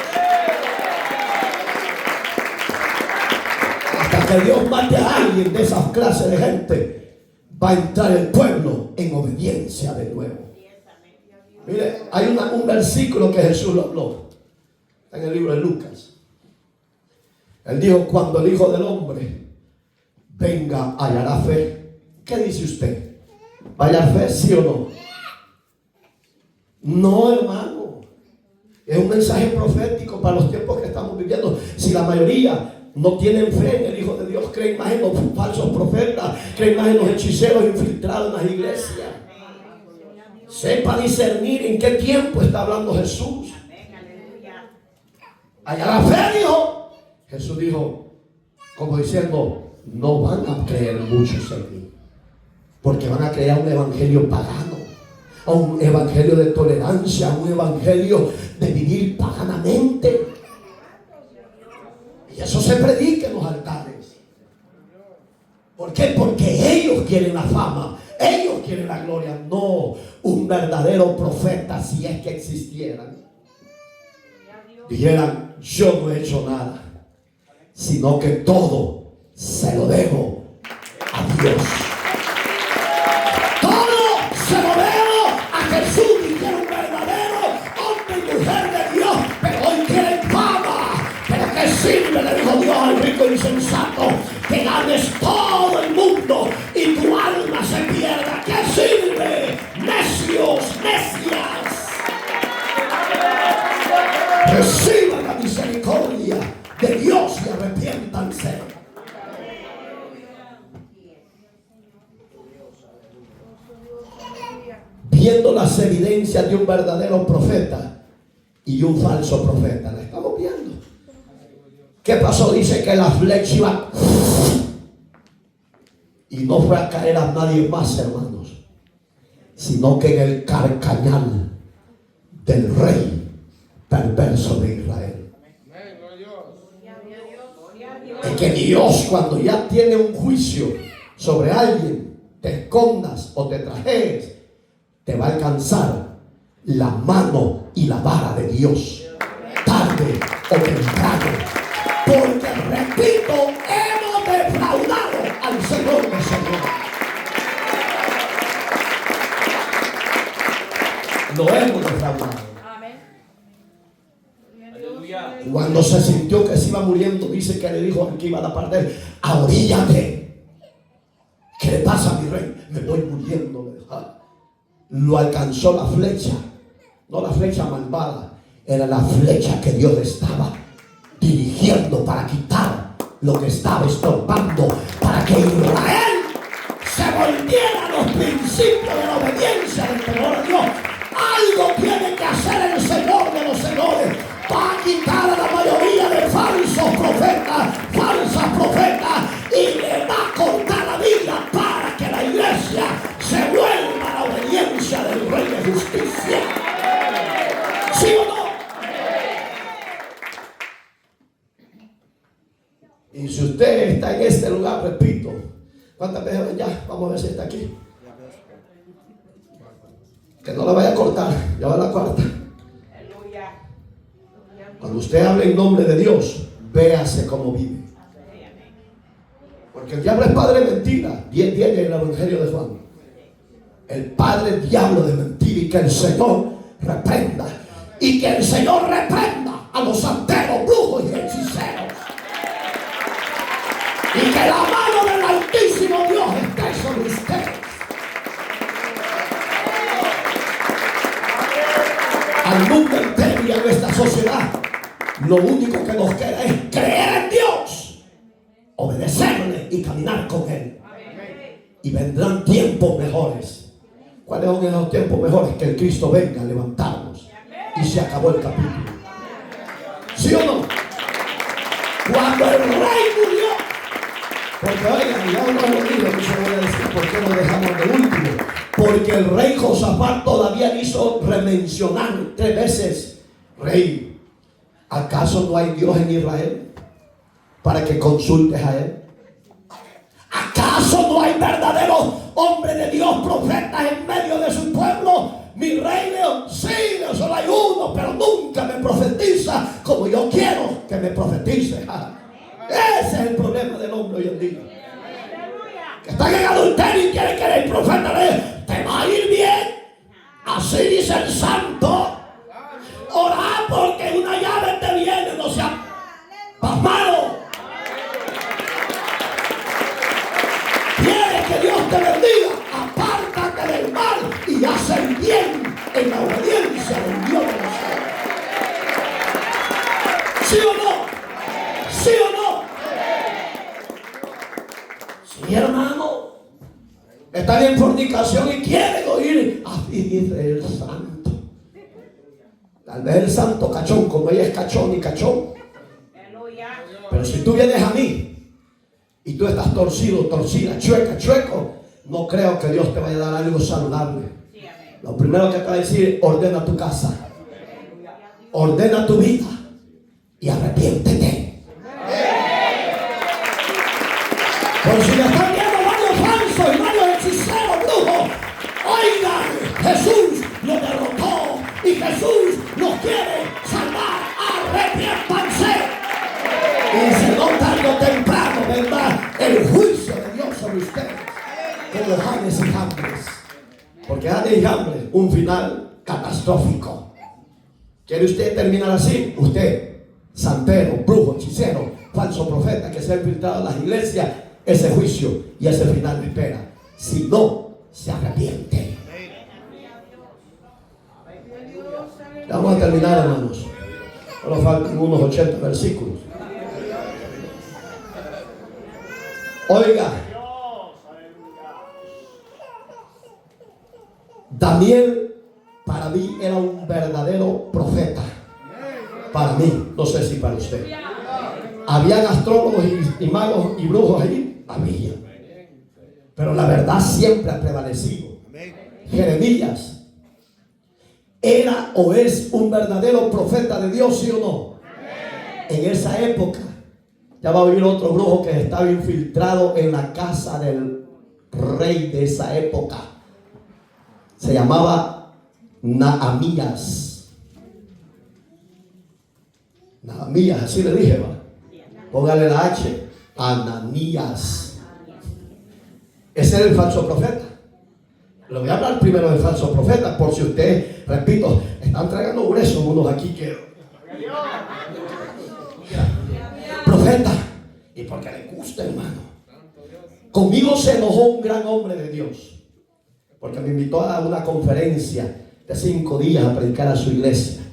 Que Dios mate a alguien de esas clases de gente, va a entrar el pueblo en obediencia de nuevo. Mire, hay un versículo que Jesús lo habló en el libro de Lucas. Él dijo: cuando el Hijo del Hombre venga, hallará fe. ¿Qué dice usted? ¿Va a hallar fe, sí o no? No, hermano. Es un mensaje profético para los tiempos que estamos viviendo. Si la mayoría no tienen fe en el Hijo de Dios, creen más en los falsos profetas, creen más en los hechiceros infiltrados en las iglesias. Sepa discernir en qué tiempo está hablando Jesús. Allá la fe, dijo. Jesús dijo, como diciendo: no van a creer muchos en mí, porque van a creer a un evangelio pagano, a un evangelio de tolerancia, a un evangelio de vivir paganamente. Y eso se predica en los altares. ¿Por qué? Porque ellos quieren la fama, ellos quieren la gloria. No, un verdadero profeta, si es que existieran, dijeran: yo no he hecho nada, sino que todo se lo debo a Dios. Todo se lo debo a Jesús, y que era un verdadero hombre y mujer de Dios, pero hoy quieren fama. Pero ¿qué sirve? Le dijo Dios al rico insensato, que ganes todo el mundo y tu alma se pierda. ¿Qué sirve? Necios, necias. Reciban la misericordia de Dios y arrepiéntanse. Viendo las evidencias de un verdadero profeta y un falso profeta, la estamos viendo. ¿Qué pasó? Dice que la flecha iba y no fue a caer a nadie más, hermanos, sino que en el carcañal del rey perverso de Israel. Es que Dios, cuando ya tiene un juicio sobre alguien, te escondas o te trajes, te va a alcanzar la mano y la vara de Dios, tarde o temprano. Porque, repito, hemos defraudado al Señor de señores. Lo hemos defraudado. Cuando se sintió que se iba muriendo, dice que le dijo al que iba a la parte de él: ahoríllate. ¿Qué le pasa a mi rey? Me voy muriendo. Lo alcanzó la flecha, no la flecha malvada, era la flecha que Dios estaba dirigiendo para quitar lo que estaba estorbando, para que Israel se volviera a los principios de la obediencia del temor a Dios. Algo tiene que hacer el Señor de los señores. Va a quitar a la mayoría de falsos profetas, falsas profetas, y le va a cortar la vida para que la iglesia se vuelva a la obediencia del Rey de Justicia. ¿Sí o no? Y si usted está en este lugar, repito, ¿cuántas veces ya? Vamos a ver si está aquí. Que no la vaya a cortar, ya va la cuarta. Cuando usted habla en nombre de Dios, véase cómo vive. Porque el diablo es padre de mentira. Bien tiene el Evangelio de Juan. El padre diablo de mentira, y que el Señor reprenda. Y que el Señor reprenda a los santeros, brujos y hechiceros. Y que la mano del Altísimo Dios esté sobre ustedes. Al mundo entero y a nuestra sociedad, lo único que nos queda es creer en Dios, obedecerle y caminar con Él. Y vendrán tiempos mejores. ¿Cuáles son esos tiempos mejores? Que el Cristo venga a levantarnos y se acabó el capítulo. ¿Sí o no? Cuando el rey murió, porque oigan, ya no lo digo, no se voy a decir por qué lo dejamos de último. Porque el rey Josafat todavía hizo remencionar 3 veces: Rey, ¿acaso no hay Dios en Israel para que consultes a Él? ¿Acaso no hay verdaderos hombres de Dios, profetas en medio de su pueblo? Mi rey, sí, solo hay uno, pero nunca me profetiza como yo quiero que me profetice. Ese es el problema del hombre hoy en día. Que están en adulterio y quieren que el profeta le te va a ir bien. Así dice el santo. Orá porque una llave te viene, no sea pasmado. Quieres que Dios te bendiga, apártate del mal y haz el bien en la obediencia del Dios de los cielos. ¿Sí o no? ¿Sí o no? Sí, hermano. Están en fornicación y quieren oír. Así dice el santo. Tal vez el santo cachón, como ella es cachón y cachón. Pero si tú vienes a mí y tú estás torcido, torcida, chueca, chueco, no creo que Dios te vaya a dar algo saludable. Lo primero que te va a decir: ordena tu casa, ordena tu vida y arrepiéntete. Por si me están viendo varios falsos y varios hechiceros, brujos, oigan, Jesús lo derrotó y Jesús nos quiere salvar. Arrepiéntanse. Y si no, tarde o temprano vendrá Porque hay hambre, un final catastrófico. ¿Quiere usted terminar así? Usted, santero, brujo, hechicero, falso profeta que se ha infiltrado en las iglesias, ese juicio y ese final le espera. Si no, se arrepiente. Ya vamos a terminar, hermanos. Solo faltan unos 80 versículos. Oiga, Daniel para mí era un verdadero profeta. Para mí, no sé si para usted. Habían astrólogos y magos y brujos allí. Había. Pero la verdad siempre ha prevalecido. Jeremías era o es un verdadero profeta de Dios, ¿sí o no? En esa época, ya va a oír otro brujo que estaba infiltrado en la casa del rey de esa época. Se llamaba Nahemías. Nahemías, así le dije, va. Póngale la H. Ananías. Ese era el falso profeta. Le voy a hablar primero del falso profeta, por si usted, repito, están tragando gruesos unos aquí que profeta, y porque le gusta, hermano. Conmigo se enojó un gran hombre de Dios, porque me invitó a una conferencia de 5 días a predicar a su iglesia,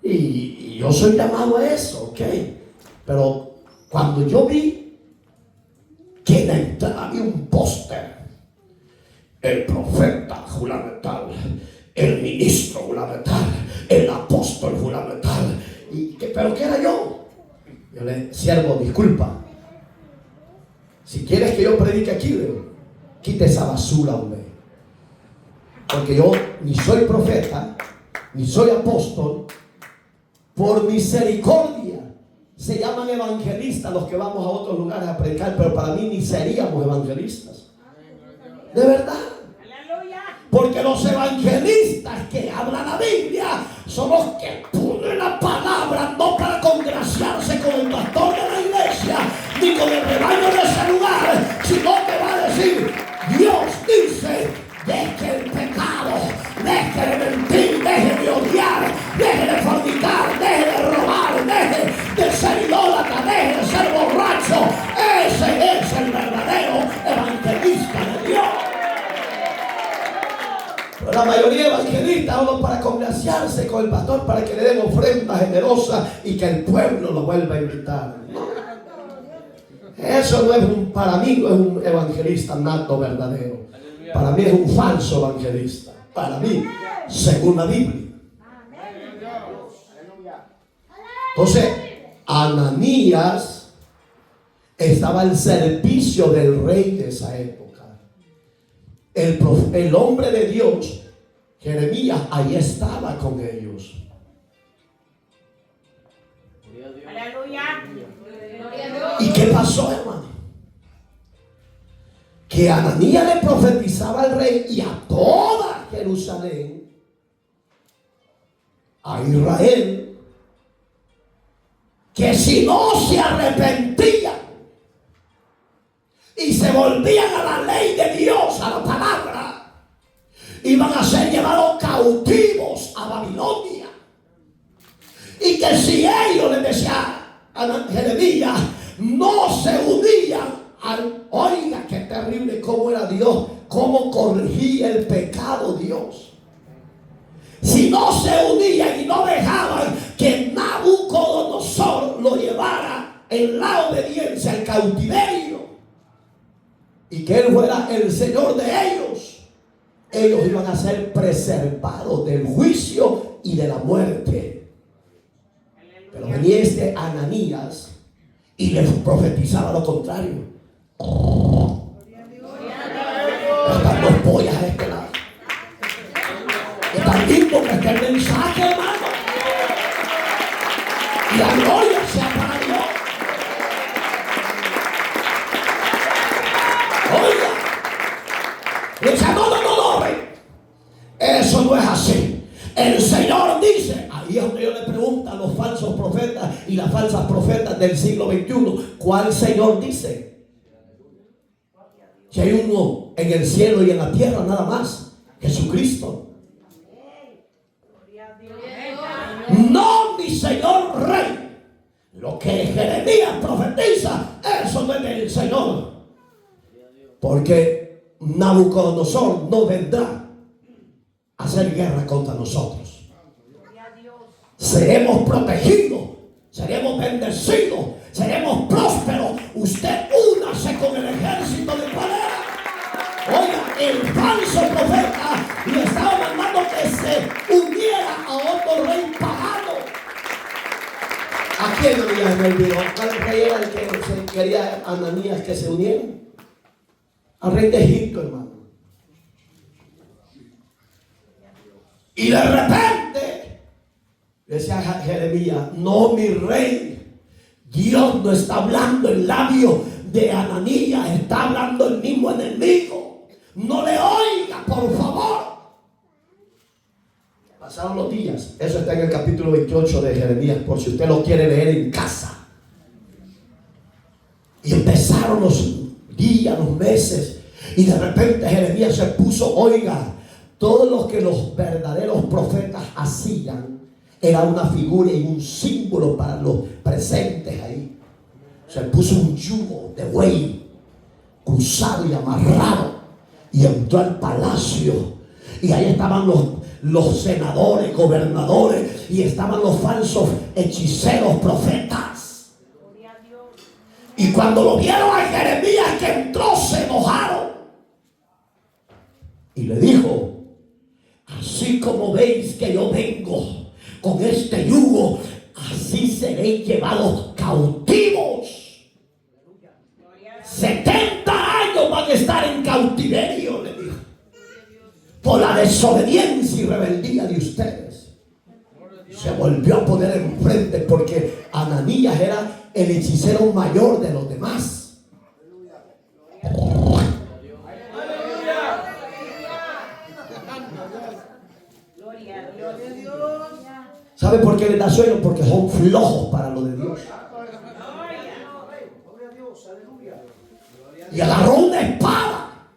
y yo soy llamado a eso, ok. Pero cuando yo vi que en la entrada había un póster, el profeta juramental, el ministro juramental, el apóstol juramental, ¿pero qué era yo? Yo le dije, siervo, disculpa, si quieres que yo predique aquí, le digo, quite esa basura, hombre, porque yo ni soy profeta, ni soy apóstol. Por misericordia se llaman evangelistas los que vamos a otros lugares a predicar, pero para mí ni seríamos evangelistas, de verdad. Porque los evangelistas que hablan la Biblia son los que ponen la palabra no para congraciarse con el pastor de la iglesia ni con el rebaño de ese lugar, sino que va a decir: Dios dice, deje el pecado, deje de mentir, deje de odiar, deje de fornicar, deje de robar, deje de ser idólatra, deje de ser borracho. Ese es el verdadero evangelista de Dios. La mayoría de evangelistas hablan para congraciarse con el pastor, para que le den ofrenda generosa y que el pueblo lo vuelva a invitar. Eso no es para mí no es un evangelista nato verdadero. Para mí es un falso evangelista. Para mí, según la Biblia. Entonces, Ananías estaba al servicio del rey de esa época. El hombre de Dios, Jeremías, ahí estaba con ellos. ¿Y qué pasó, hermano? Que Ananías le profetizaba al rey y a toda Jerusalén, a Israel, que si no se arrepentían y se volvían a la ley de Dios, a la palabra, iban a ser llevados cautivos a Babilonia. Y que si ellos, les decía a Jeremías, no se unían oiga, qué terrible cómo era Dios, cómo corregía el pecado Dios. Si no se unían y no dejaban que Nabucodonosor lo llevara en la obediencia al cautiverio y que él fuera el Señor de ellos iban a ser preservados del juicio y de la muerte. Pero venía este Ananías y les profetizaba lo contrario. Están dos pollas a este lado. Es tan lindo que está el mensaje, hermano. Y la gloria sea para Dios. Oiga, dice, no, rey. Eso no es así. El Señor dice, ahí es donde yo le pregunto a los falsos profetas y las falsas profetas del siglo XXI, ¿cuál Señor dice? Si hay uno en el cielo y en la tierra nada más, Jesucristo. No, mi Señor Rey. Lo que Jeremías profetiza, eso no es del Señor. Porque Nabucodonosor no vendrá a hacer guerra contra nosotros. Seremos protegidos, seremos bendecidos, seremos prósperos. Usted únase con el ejército de Palea. Oiga, el falso profeta le estaba mandando que se uniera a otro rey pagano. ¿A quién Ananías me olvidó? ¿Cuál rey era el que se quería Ananías que se uniera? Al rey de Egipto, hermano. Y de repente decía Jeremías: no, mi rey, Dios no está hablando el labio de Ananías, está hablando el mismo enemigo. No le oiga, por favor. Pasaron los días. Eso está en el capítulo 28 de Jeremías, por si usted lo quiere leer en casa. Y empezaron los días, los meses, y de repente Jeremías se puso, oiga, todo lo que los verdaderos profetas hacían era una figura y un símbolo para los presentes ahí. Se puso un yugo de buey cruzado y amarrado y entró al palacio, y ahí estaban los senadores, gobernadores, y estaban los falsos hechiceros profetas. Y cuando lo vieron a Jeremías que entró, se enojaron y le dijo: así como veis que yo vengo con este yugo, así seréis llevados cautivos. 70 años van a estar en cautiverio, le dijo, por la desobediencia y rebeldía de ustedes. Se volvió a poner enfrente porque Ananías era el hechicero mayor de los demás. ¿Sabe por qué les da sueño? Porque son flojos para lo de Dios. Y agarró una espada,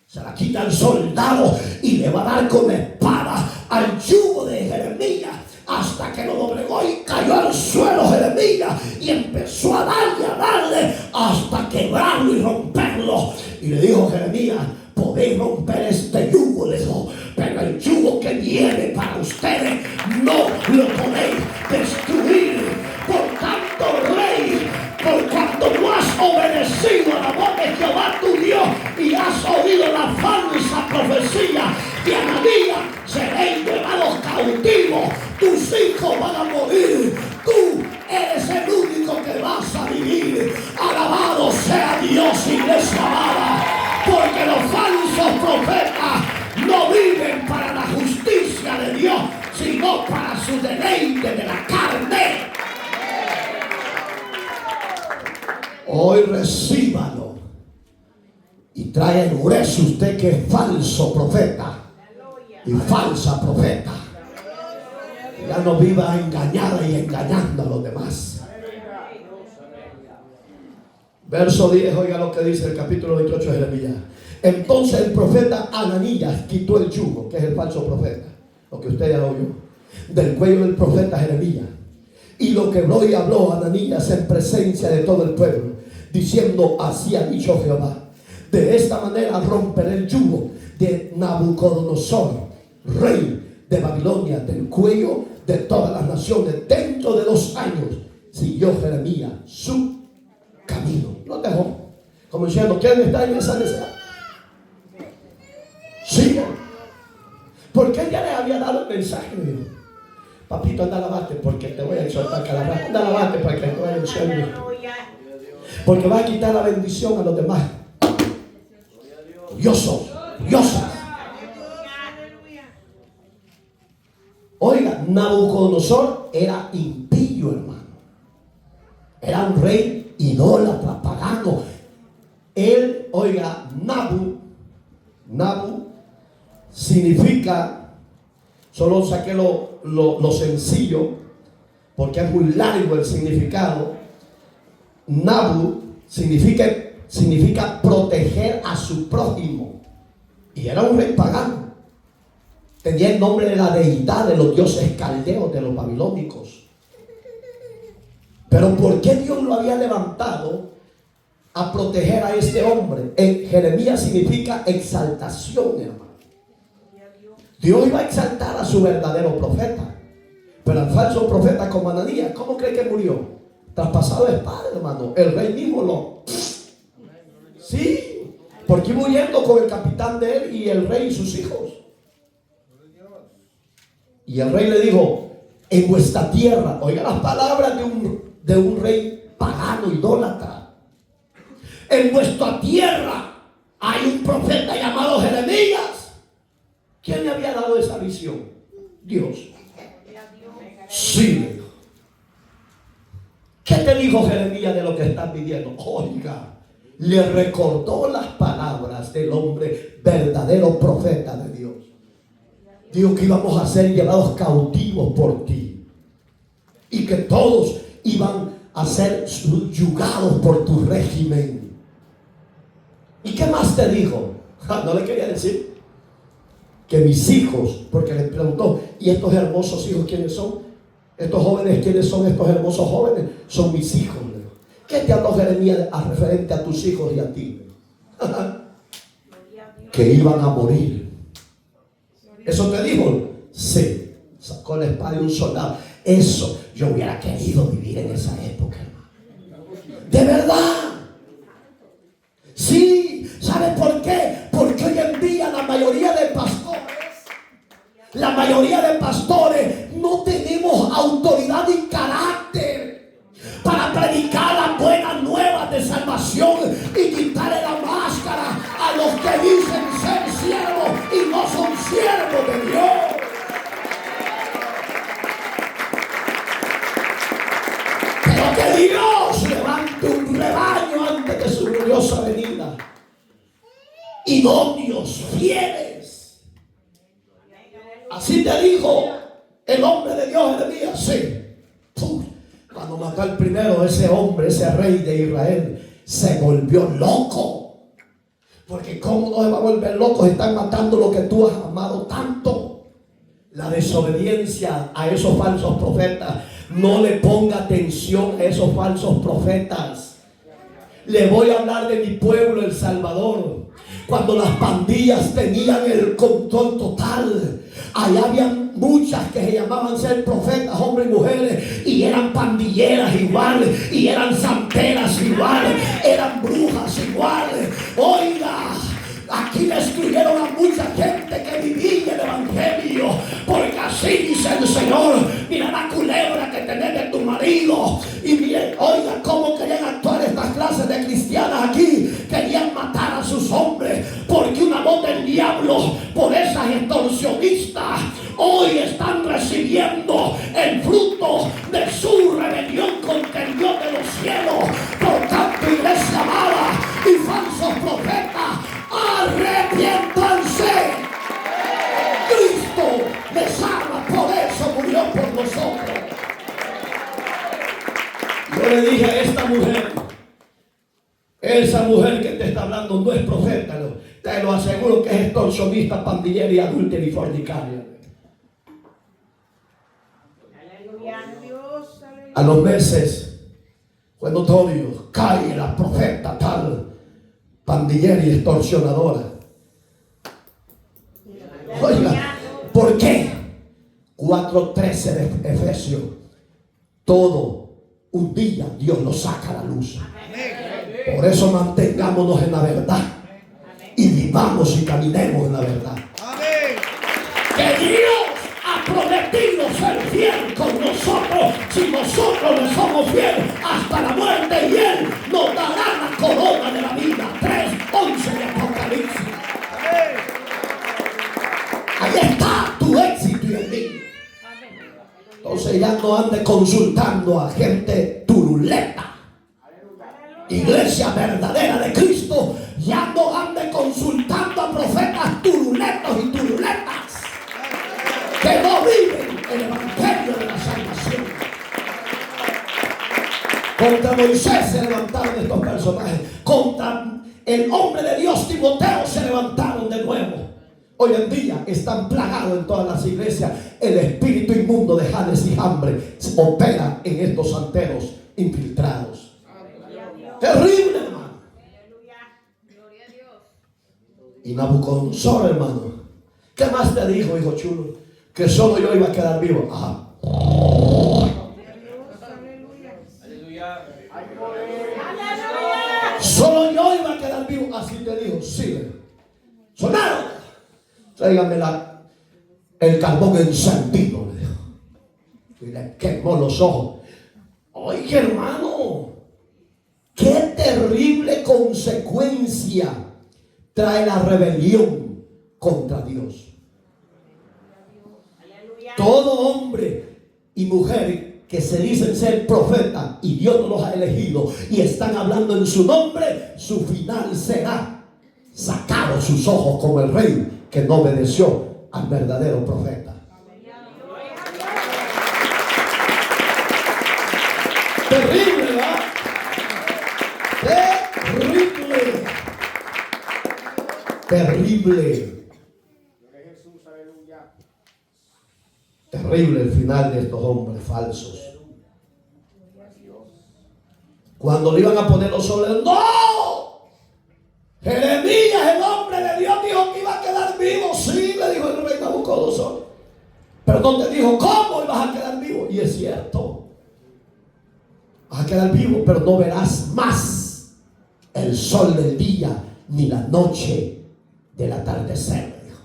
se la quita al soldado y le va a dar con la espada al yugo de Jeremías, hasta que lo doblegó y cayó al suelo Jeremías, y empezó a darle hasta quebrarlo y romperlo. Y le dijo Jeremías: podéis romper este yugo, le dijo, pero el yugo que viene para ustedes no lo podéis destruir. Por tanto, rey, por cuanto no has obedecido a la voz de Jehová tu Dios y has oído la falsa profecía de Ananías, seréis llevados cautivos, tus hijos van a morir, tú eres el único que vas a vivir. Alabado sea Dios, iglesia amada, porque los falsos profetas no viven para la justicia de Dios, sino para su deleite de la carne. Hoy recíbalo y trae en grueso usted que es falso profeta y falsa profeta. Ya no viva engañada y engañando a los demás. Verso 10, oiga lo que dice el capítulo 28 de Jeremías. Entonces el profeta Ananías quitó el yugo, que es el falso profeta, lo que usted ya oyó, del cuello del profeta Jeremías, y lo quebró y habló Ananías en presencia de todo el pueblo, diciendo: así ha dicho Jehová, de esta manera romperé el yugo de Nabucodonosor, rey de Babilonia, del cuello de todas las naciones. Dentro de 2 años siguió Jeremías su camino. Lo dejó, como diciendo: ¿quién está en esa necesidad? Sigue. Porque él ya le había dado el mensaje. Papito, anda a lavarte porque te voy a exhortar cada rato. Anda a lavarte para que te vaya el sueño. Porque va a quitar la bendición a los demás. Diosas. Oiga, Nabucodonosor era impío, hermano. Era un rey idólatra, pagano. Él, oiga, Nabu significa, solo saqué lo sencillo porque es muy largo el significado. Nabu significa proteger a su prójimo Y era un rey pagano. Tenía el nombre de la deidad de los dioses caldeos, de los babilónicos. Pero ¿por qué Dios lo había levantado a proteger a este hombre? En Jeremías significa exaltación, hermano. Dios iba a exaltar a su verdadero profeta. Pero al falso profeta como Ananías, ¿cómo cree que murió? Traspasado de espada, hermano. El rey mismo lo... Sí, porque iba huyendo con el capitán de él y el rey y sus hijos. Y el rey le dijo: en vuestra tierra, oiga las palabras de un rey pagano, idólatra. En vuestra tierra hay un profeta llamado Jeremías. ¿Quién le había dado esa visión? Dios. Sí, le dijo. ¿Qué te dijo Jeremías de lo que estás viviendo? Oiga, le recordó las palabras del hombre verdadero profeta de Dios. Dijo que íbamos a ser llevados cautivos por ti y que todos iban a ser subyugados por tu régimen. ¿Y qué más te dijo? No le quería decir que mis hijos, porque le preguntó: ¿y estos hermosos hijos quiénes son? Estos jóvenes, ¿quiénes son estos hermosos jóvenes? Son mis hijos. ¿Qué te habló Jeremías referente a tus hijos y a ti? Que iban a morir. ¿Eso te dijo? Sí. Sacó la espada de un soldado. Eso, yo hubiera querido vivir en esa época, hermano. De verdad. Sí. ¿Sabe por qué? Porque hoy en día la mayoría de pastores no tenemos autoridad y carácter para predicar las buenas nuevas de salvación y quitarle la máscara a los que dicen ser siervos y no son siervos de Dios. Pero que Dios levante un rebaño antes de su gloriosa venida. Idóneos, fieles. Así te dijo el hombre de Dios, Jeremías. Sí. Cuando mató al primero, ese hombre, ese rey de Israel, se volvió loco. Porque ¿cómo no se va a volver loco? Están matando lo que tú has amado tanto. La desobediencia a esos falsos profetas. No le ponga atención a esos falsos profetas. Le voy a hablar de mi pueblo, El Salvador. Cuando las pandillas tenían el control total, allá habían muchas que se llamaban ser profetas, hombres y mujeres, y eran pandilleras iguales, y eran santeras iguales, eran brujas iguales. Oiga, aquí destruyeron a mucha gente que vivía el evangelio, porque así dice el Señor: mira la culebra que tenés de tu marido. Y miren, oiga cómo querían actuar estas clases de cristianas aquí. Querían matar a sus hombres, porque una voz del diablo por esas extorsionistas hoy están recibiendo el fruto de su rebelión contra el Dios de los cielos. Por tanto, iglesia amada y falsos profetas, arrepiéntanse. Cristo les ama, por eso murió por nosotros. Yo le dije a esta mujer: esa mujer que te está hablando no es profeta, no. Te lo aseguro que es extorsionista, pandillera y adúltera y fornicaria. A los meses fue notorio: cae la profeta tal, pandillera y extorsionadora. Oiga, ¿por qué? 4:13 de Efesios. Todo un día Dios lo saca a la luz. Por eso mantengámonos en la verdad y vivamos y caminemos en la verdad. Que Dios ha prometido ser fiel con nosotros si nosotros le somos fieles hasta la muerte, y Él nos dará la corona de la vida. 3:11 de Apocalipsis. Ahí está tu éxito y el mío. Entonces ya no ande consultando a gente turuleta. Iglesia verdadera de Cristo, ya no ande consultando a profetas turuletos y turuletas que no viven el evangelio de la salvación. Contra Moisés se levantaron estos personajes. Contra el hombre de Dios Timoteo se levantaron de nuevo. Hoy en día están plagados en todas las iglesias. El espíritu inmundo de Janes y Hambre opera en estos santeros infiltrados. Terrible, hermano. Y Nabucodonosor, hermano, ¿qué más te dijo, hijo chulo? Que solo yo iba a quedar vivo. Solo yo iba a quedar vivo. Así te dijo. Sí. Sonaron. Tráigame el carbón encendido, le dijo. Y le quemó los ojos. Oye, hermano, qué terrible consecuencia trae la rebelión contra Dios. Todo hombre y mujer que se dicen ser profetas y Dios no los ha elegido y están hablando en su nombre, su final será sacado sus ojos como el rey que no obedeció al verdadero profeta. Terrible, ¿verdad? Terrible. Terrible. Terrible el final de estos hombres falsos. Cuando le iban a poner los soles, ¡no! Jeremías, el hombre de Dios, dijo que iba a quedar vivo. Sí, le dijo el rey Nabucodonosor. Pero no te dijo cómo ibas a quedar vivo. Y es cierto. Vas a quedar vivo, pero no verás más el sol del día ni la noche del atardecer. Dijo.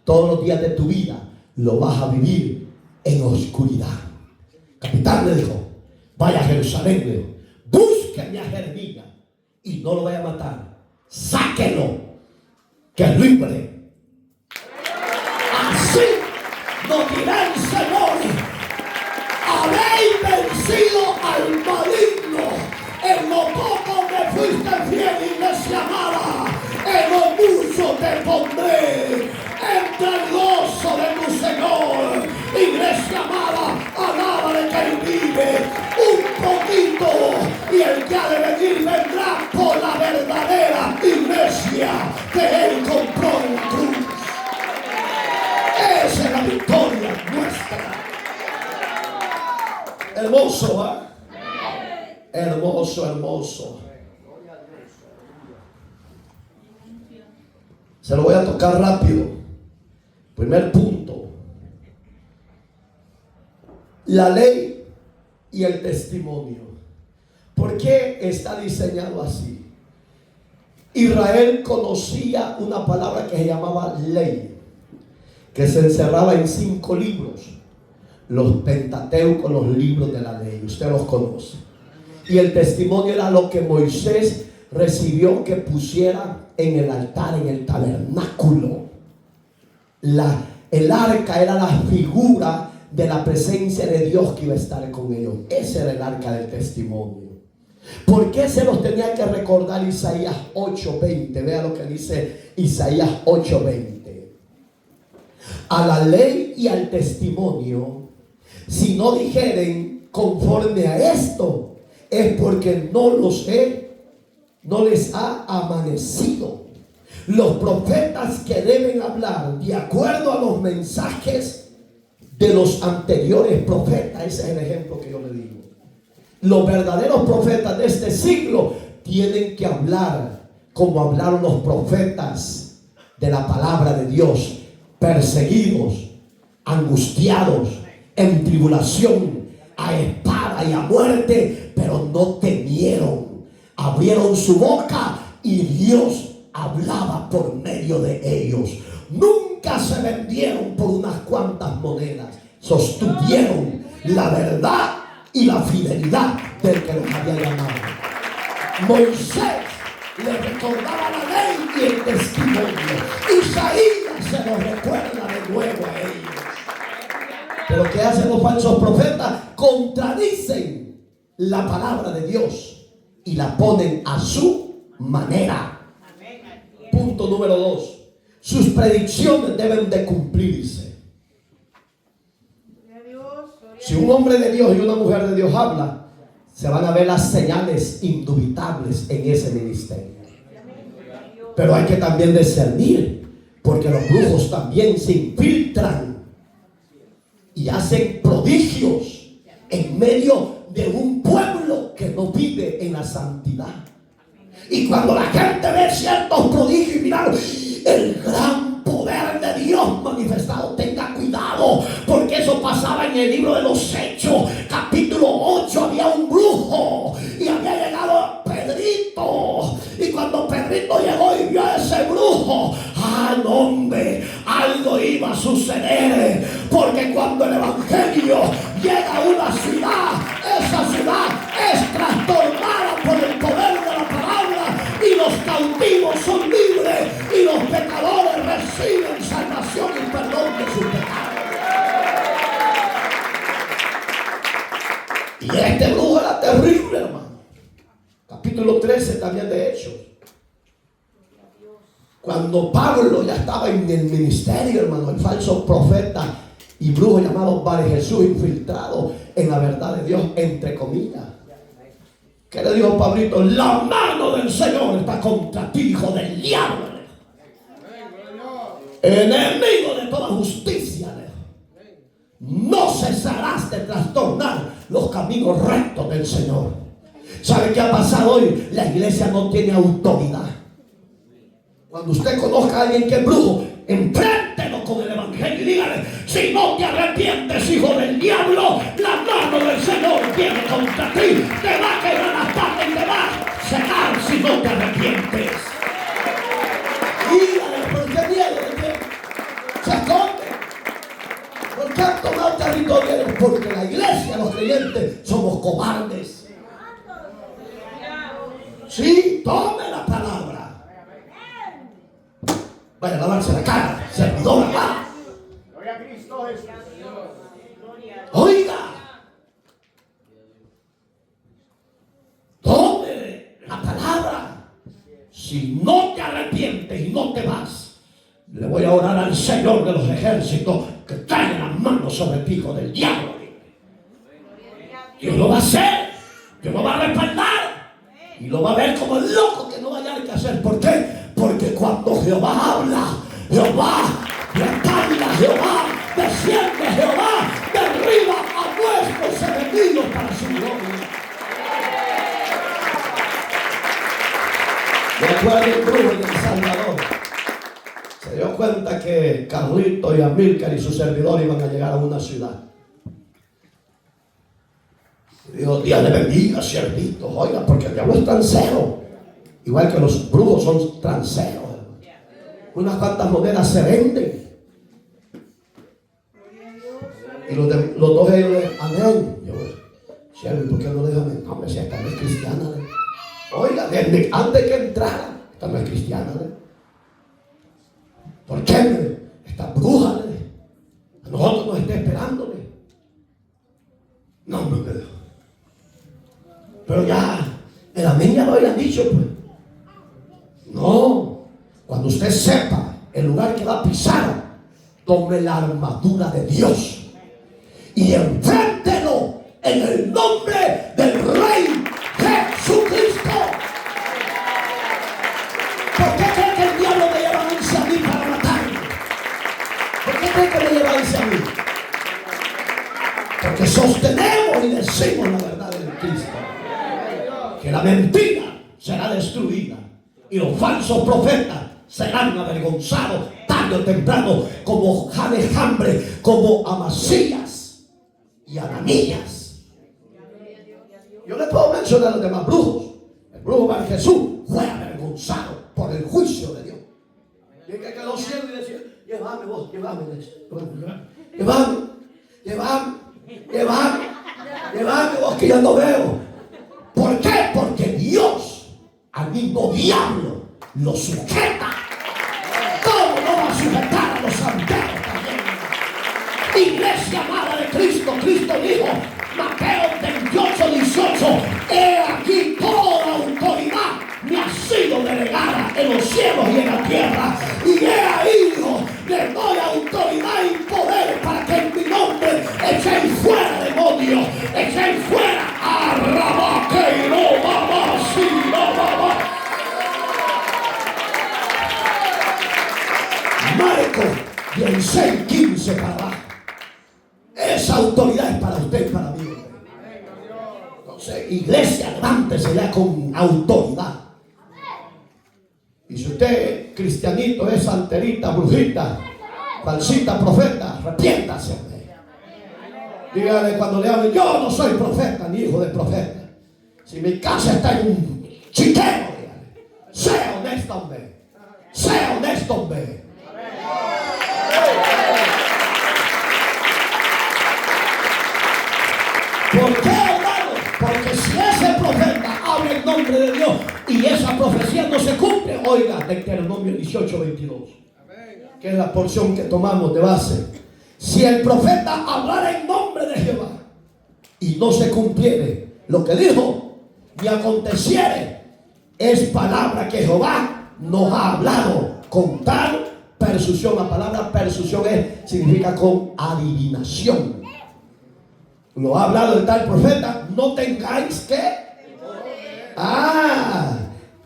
Todos los días de tu vida lo vas a vivir en oscuridad. Capitán le dijo, vaya a Jerusalén, le dijo, búsqueme a Jeremías y no lo vaya a matar, sáquelo, que es libre. Así nos dirá el Señor, habéis vencido al maligno, en lo poco me fuiste fiel, iglesia amada, en lo mucho te pondré. Entra el gozo de tu Señor, iglesia amada, alábale que Él vive un poquito y el que ha de venir vendrá por la verdadera iglesia que Él compró en la cruz. Esa es la victoria nuestra. Hermoso, ¿eh? Hermoso, hermoso. Se lo voy a tocar rápido. Primer punto, la ley y el testimonio. ¿Por qué está diseñado así? Israel conocía una palabra que se llamaba ley, que se encerraba en 5 libros. Los Pentateucos, los libros de la ley, usted los conoce. Y el testimonio era lo que Moisés recibió que pusiera en el altar, en el tabernáculo. El arca era la figura de la presencia de Dios que iba a estar con ellos. Ese era el arca del testimonio. ¿Por qué se los tenía que recordar Isaías 8:20? Vea lo que dice Isaías 8:20. A la ley y al testimonio, si no dijeren conforme a esto, es porque no les ha amanecido. Los profetas que deben hablar de acuerdo a los mensajes de los anteriores profetas. Ese es el ejemplo que yo le digo. Los verdaderos profetas de este siglo tienen que hablar como hablaron los profetas de la palabra de Dios, perseguidos, angustiados, en tribulación, a espada y a muerte, pero no temieron. Abrieron su boca y Dios hablaba por medio de ellos. Nunca se vendieron por unas cuantas monedas. Sostuvieron la verdad y la fidelidad del que los había llamado. Moisés le recordaba la ley y el testimonio. Isaías se lo recuerda de nuevo a ellos. Pero ¿qué hacen los falsos profetas? Contradicen la palabra de Dios y la ponen a su manera. Punto número 2. Sus predicciones deben de cumplirse. Si un hombre de Dios y una mujer de Dios habla, se van a ver las señales indubitables en ese ministerio. Pero hay que también discernir Porque los brujos también se infiltran y hacen prodigios en medio de un pueblo que no vive en la santidad. Y cuando la gente ve ciertos prodigios y mirar el gran poder de Dios manifestado, tenga cuidado, porque eso pasaba en el libro de los Hechos, capítulo 8. Había un brujo y había llegado Pedrito, y cuando Pedrito llegó y vio a ese brujo, no, hombre, algo iba a suceder, porque cuando el evangelio llega a una ciudad, esa ciudad es trastornada por el poder de la palabra, y los cautivos son libres y los pecadores reciben salvación y perdón de sus pecados. Y este brujo era terrible, hermano. Capítulo 13 también de Hechos. Cuando Pablo ya estaba en el ministerio, hermano, el falso profeta y brujo llamado Bar Jesús, infiltrado en la verdad de Dios, entre comillas. ¿Qué le dijo Pablito? La mano del Señor está contra ti, hijo del diablo. Enemigo de toda justicia. No cesarás de trastornar los caminos rectos del Señor. ¿Sabe qué ha pasado hoy? La iglesia no tiene autoridad. Cuando usted conozca a alguien que es brujo, enfréntelo con el evangelio y dígale: si no te arrepientes, hijo del diablo, la mano del Señor viene contra ti, te va a quebrar las patas y te va a cegar si no te arrepientes. Dígale: ¿por qué miedo? ¿De qué? Se esconde. ¿Por qué han tomado territorio? Porque la iglesia, los creyentes, somos cobardes. Sí, tome la palabra. Vaya a lavarse la cara, servidor, va. Gloria a Cristo Jesús. Oiga, tome la palabra. Si no te arrepientes y no te vas, le voy a orar al Señor de los ejércitos que traiga las manos sobre el hijo del diablo. Dios lo va a hacer, Dios lo va a respaldar y lo va a ver como el loco que no va a hallar qué hacer. ¿Por qué? Porque cuando Jehová habla, Jehová respalda, Jehová desciende, Jehová derriba a nuestros enemigos para su gloria. Me acuerdo el brujo en El Salvador. Se dio cuenta que Carlito y Amílcar y su servidor iban a llegar a una ciudad. Y dijo: Dios le bendiga, siervito. Oiga, porque el diablo es transero. Igual que los brujos son transeros. Unas cuantas monedas se venden. Y los dos ellos le amén. Yo, siervo, ¿por qué no le dijo amén? No, si esta no es cristiana. Oiga, antes que entrara, esta no es cristiana. ¿Por qué? Esta bruja. A nosotros nos está esperando. No, hombre. Pero ya, el amén ya lo habían dicho, pues. No, cuando usted sepa el lugar que va a pisar, tome la armadura de Dios y enfréntelo en el nombre del Rey Jesucristo. ¿Por qué cree que el diablo me lleva a mí para matarme? ¿Por qué cree que me lleva a mí? Porque sostenemos y decimos la verdad de Cristo, que la mentira será destruida y los falsos profetas serán avergonzados tarde o temprano, como Alejandre, como Amasías y Ananías. Yo le puedo mencionar a los demás brujos. El brujo Bar Jesús fue avergonzado por el juicio de Dios. Y que quedó ciego y decía: llévame vos, llévame vos, que yo no veo. ¿Por qué? Porque Dios al mismo diablo lo sujeta. ¿Cómo no va a sujetar a los santeros también? Iglesia amada de Cristo, Cristo dijo, Mateo 28:18: he aquí toda autoridad me ha sido delegada en los cielos y en la tierra, y he ahí, hijo, le doy autoridad y poder para que en mi nombre echéis fuera demonios, echéis fuera arrabaque y no mamá, sí, no mamá. del 6:15 para abajo. Esa autoridad es para usted y para mí. Entonces, iglesia, levántese ya con autoridad. Y si usted, cristianito, es santerita, brujita, falsita, profeta, arrepiéntase. Dígale cuando le hablen: yo no soy profeta ni hijo de profeta. Si mi casa está en un chiquero, dígale: sea honesto, hombre. Sea honesto, hombre. ¿Por qué, hermano? Porque si ese profeta habla en nombre de Dios y esa profecía no se cumple, oiga, Deuteronomio 18:22, que es la porción que tomamos de base. Si el profeta hablara en nombre de Jehová y no se cumpliere lo que dijo, ni aconteciere, es palabra que Jehová nos ha hablado con tal persuasión. La palabra persuasión significa con adivinación. Lo ha hablado el tal profeta. No tengáis que.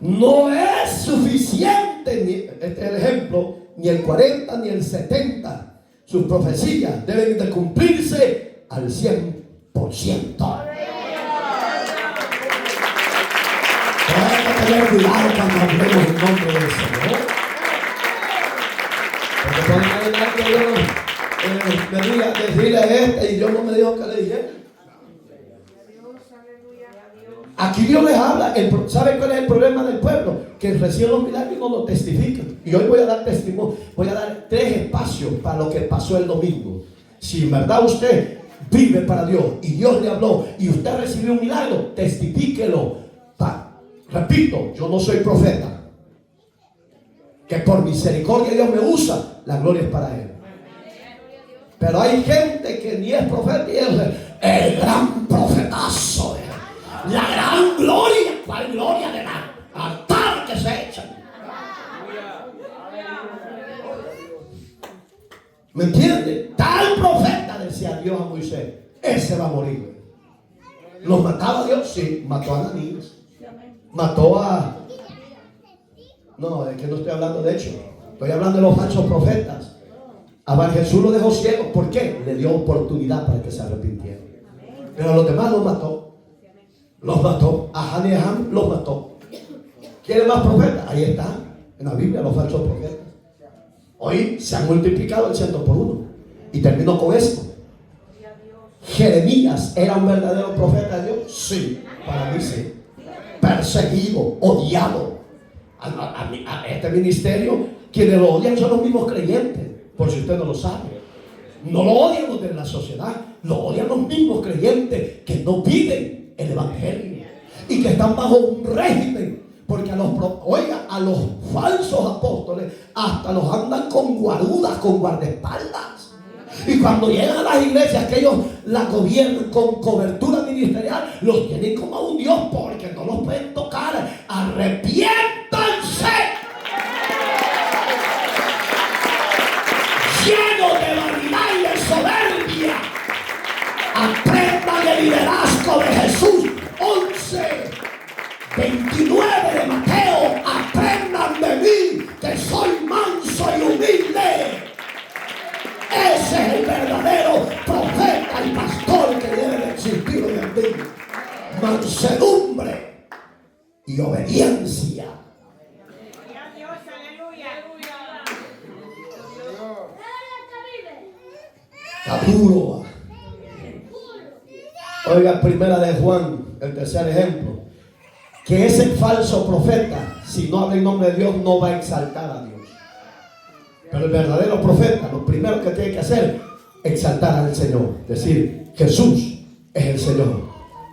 No es suficiente. Este es el ejemplo. Ni el 40 ni el 70. Sus profecías deben de cumplirse al 100%. Hay que tener cuidado cuando hablemos en nombre del Señor. Porque pueden imaginar que yo me diga decirle y Dios no me dijo que le dijera. Aquí Dios les habla. ¿Sabe cuál es el problema del pueblo? Que reciben los milagros y no lo testifican. Y hoy voy a dar testimonio. Voy a dar 3 espacios para lo que pasó el domingo. Si en verdad usted vive para Dios y Dios le habló y usted recibió un milagro, testifíquelo. Repito, yo no soy profeta. Que por misericordia Dios me usa, la gloria es para Él. Pero hay gente que ni es profeta y es el gran profetazo. La gran gloria. ¿Cuál gloria? De la altar que se echan. ¿Me entiende? Tal profeta, decía Dios a Moisés, ese va a morir. ¿Los mataba Dios? Sí, mató a Ananías. Mató a... No, es que no estoy hablando de hecho. Estoy hablando de los falsos profetas. A Bar Jesús lo dejó ciego. ¿Por qué? Le dio oportunidad para que se arrepintieran. Pero a los demás los mató. Los mató. A Han y a Ham los mató. ¿Quieren más profetas? Ahí está. En la Biblia los falsos profetas. Hoy se han multiplicado el 100 por 1. Y termino con esto. ¿Jeremías era un verdadero profeta de Dios? Sí, para mí sí. Perseguido, odiado. A este ministerio, quienes lo odian son los mismos creyentes. Por si usted no lo sabe. No lo odian los de la sociedad, lo odian los mismos creyentes que no piden el evangelio y que están bajo un régimen. Porque a los falsos apóstoles hasta los andan con guarudas, con guardaespaldas. Y cuando llegan a las iglesias que ellos la gobiernan con cobertura ministerial, los tienen como a un Dios porque no los pueden tocar. Arrepiéntanse. Lleno de vanidad y de soberbia. Aprendan el liderazgo de Jesús. 11:29 de Mateo. Aprendan de mí que soy manso y humilde. Ese es el verdadero profeta y pastor que debe de existir hoy en día. Mansedumbre y obediencia. Está duro. Oiga, primera de Juan, el tercer ejemplo. Que ese falso profeta, si no habla en nombre de Dios, no va a exaltar a Dios. Pero el verdadero profeta, lo primero que tiene que hacer, exaltar al Señor. Decir, Jesús es el Señor.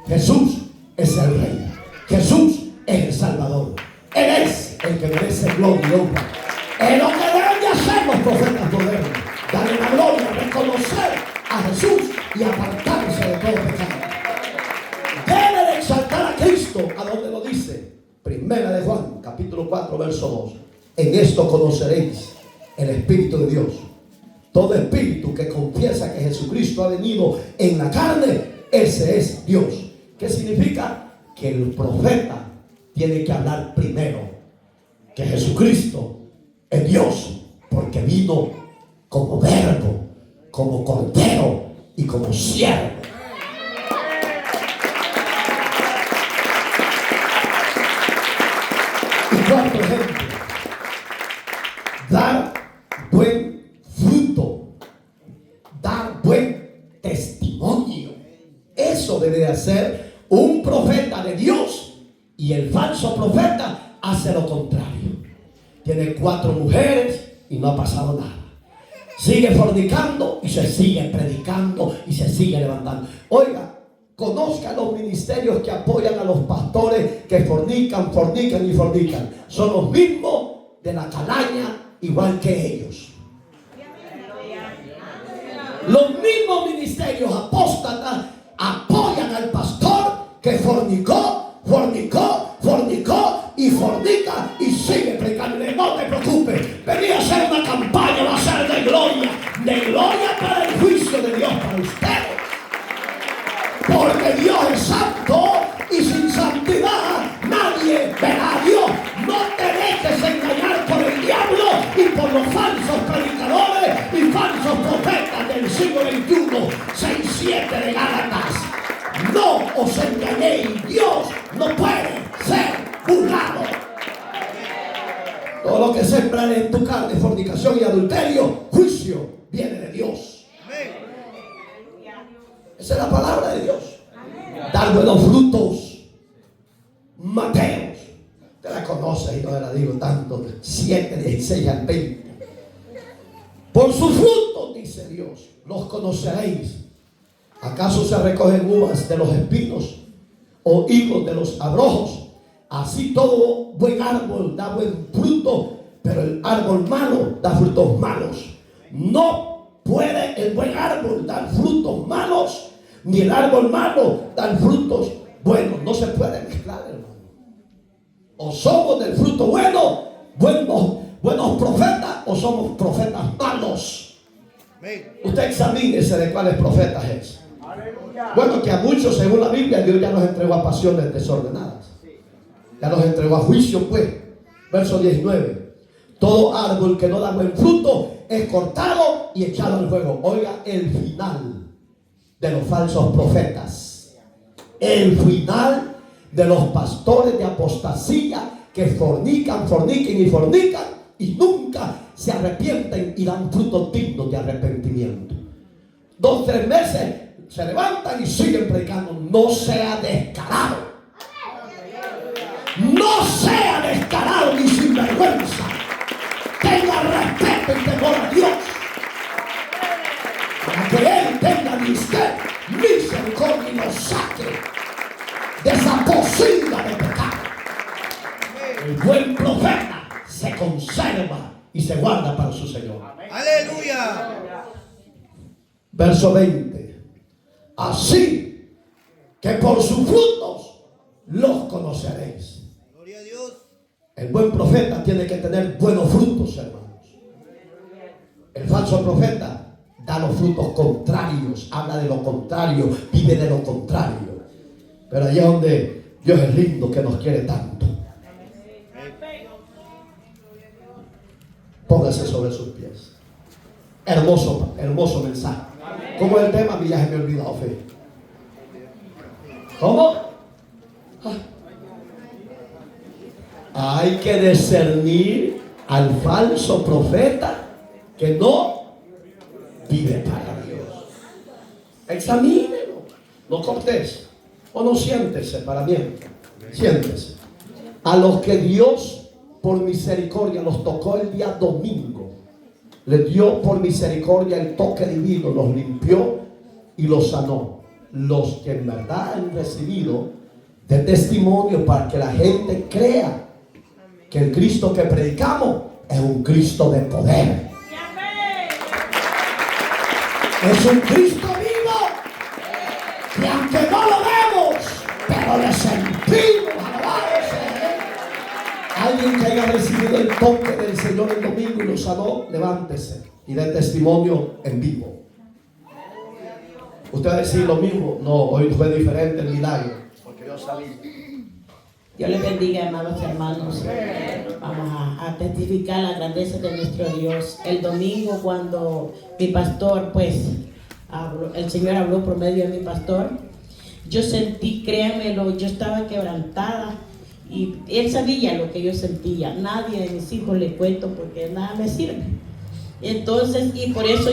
Jesús es el Rey. Jesús es el Salvador. Él es el que merece gloria y honra. Es lo que deben de hacer los profetas modernos. Darle la gloria, reconocer a Jesús y apartarse de todo pecado. Debe de exaltar a Cristo. ¿A dónde lo dice? Primera de Juan, capítulo 4, verso 2. En esto conoceréis el Espíritu de Dios. Todo espíritu que confiesa que Jesucristo ha venido en la carne, ese es Dios. ¿Qué significa? Que el profeta tiene que hablar primero que Jesucristo es Dios, porque vino como verbo. como cordero y como siervo. Y cuarto ejemplo, dar buen fruto, dar buen testimonio. Eso debe hacer un profeta de Dios, y el falso profeta hace lo contrario. Tiene 4 mujeres y no ha pasado nada. Sigue fornicando y se sigue predicando y se sigue levantando. Oiga, conozca los ministerios que apoyan a los pastores que fornican. Son los mismos de la calaña, igual que ellos. Los mismos ministerios apóstatas apoyan al pastor que fornicó y fornica y sigue predicando. No te preocupes, venía a hacer una campaña, va a ser de gloria para el juicio de Dios para ustedes, porque Dios es santo y sin santidad nadie verá a Dios. No te dejes engañar por el diablo y por los falsos predicadores y falsos profetas del siglo XXI. 6:7 de Gálatas. No os engañéis, Dios no puede ser burlado. Todo lo que sembra en tu carne, fornicación y adulterio, juicio viene de Dios. Esa es la palabra de Dios. Dar buenos frutos. Mateos, te la conoces y no te la digo tanto. 7:16 al 20. Por sus frutos, dice Dios, los conoceréis. ¿Acaso se recogen uvas de los espinos o higos de los abrojos? Así todo buen árbol da buen fruto, pero el árbol malo da frutos malos. No puede el buen árbol dar frutos malos, ni el árbol malo dar frutos buenos. No se puede mezclar, hermano. O somos del fruto bueno, buenos profetas, o somos profetas malos. Usted examínese de cuáles profetas es. Bueno, que a muchos, según la Biblia, Dios ya los entregó a pasiones desordenadas. Ya los entregó a juicio, pues. Verso 19. Todo árbol que no da buen fruto es cortado y echado al fuego. Oiga el final de los falsos profetas. El final de los pastores de apostasía que fornican y nunca se arrepienten y dan frutos dignos de arrepentimiento. 2, 3 meses se levantan y siguen predicando. No sea descarado. No sea descarado ni sinvergüenza. Tenga respeto y temor a Dios, para que Él tenga de usted misericordia y nos saque de esa pocilga de pecado. El buen profeta se conserva y se guarda para su Señor. Aleluya. Verso 20. Así que por sus frutos los conoceréis. Gloria a Dios. El buen profeta tiene que tener buenos frutos, hermanos. El falso profeta da los frutos contrarios, habla de lo contrario, vive de lo contrario. Pero allá donde Dios es lindo, que nos quiere tanto. Póngase sobre sus pies. Hermoso mensaje. ¿Cómo es el tema? Ya se me ha olvidado, fe. ¿Cómo? Hay que discernir al falso profeta que no vive para Dios. Examínelo. No cortés. O no siéntese para bien. Siéntese. A los que Dios por misericordia los tocó el día domingo, les dio por misericordia el toque divino, los limpió y los sanó. Los que en verdad han recibido de testimonio para que la gente crea que el Cristo que predicamos es un Cristo de poder. Es un Cristo vivo que aunque no lo vemos, pero le sentimos. Alguien que haya recibido el toque del Señor el domingo y lo sanó, levántese y dé testimonio en vivo. Usted va a decir lo mismo. No, hoy fue diferente el milagro, porque yo salí. Dios les bendiga, amados hermanos. Vamos a testificar la grandeza de nuestro Dios. El domingo, cuando mi pastor, pues, el Señor habló por medio de mi pastor, yo sentí, créanmelo, yo estaba quebrantada. Y él sabía lo que yo sentía. Nadie de mis hijos le cuento porque nada me sirve. Entonces, y por eso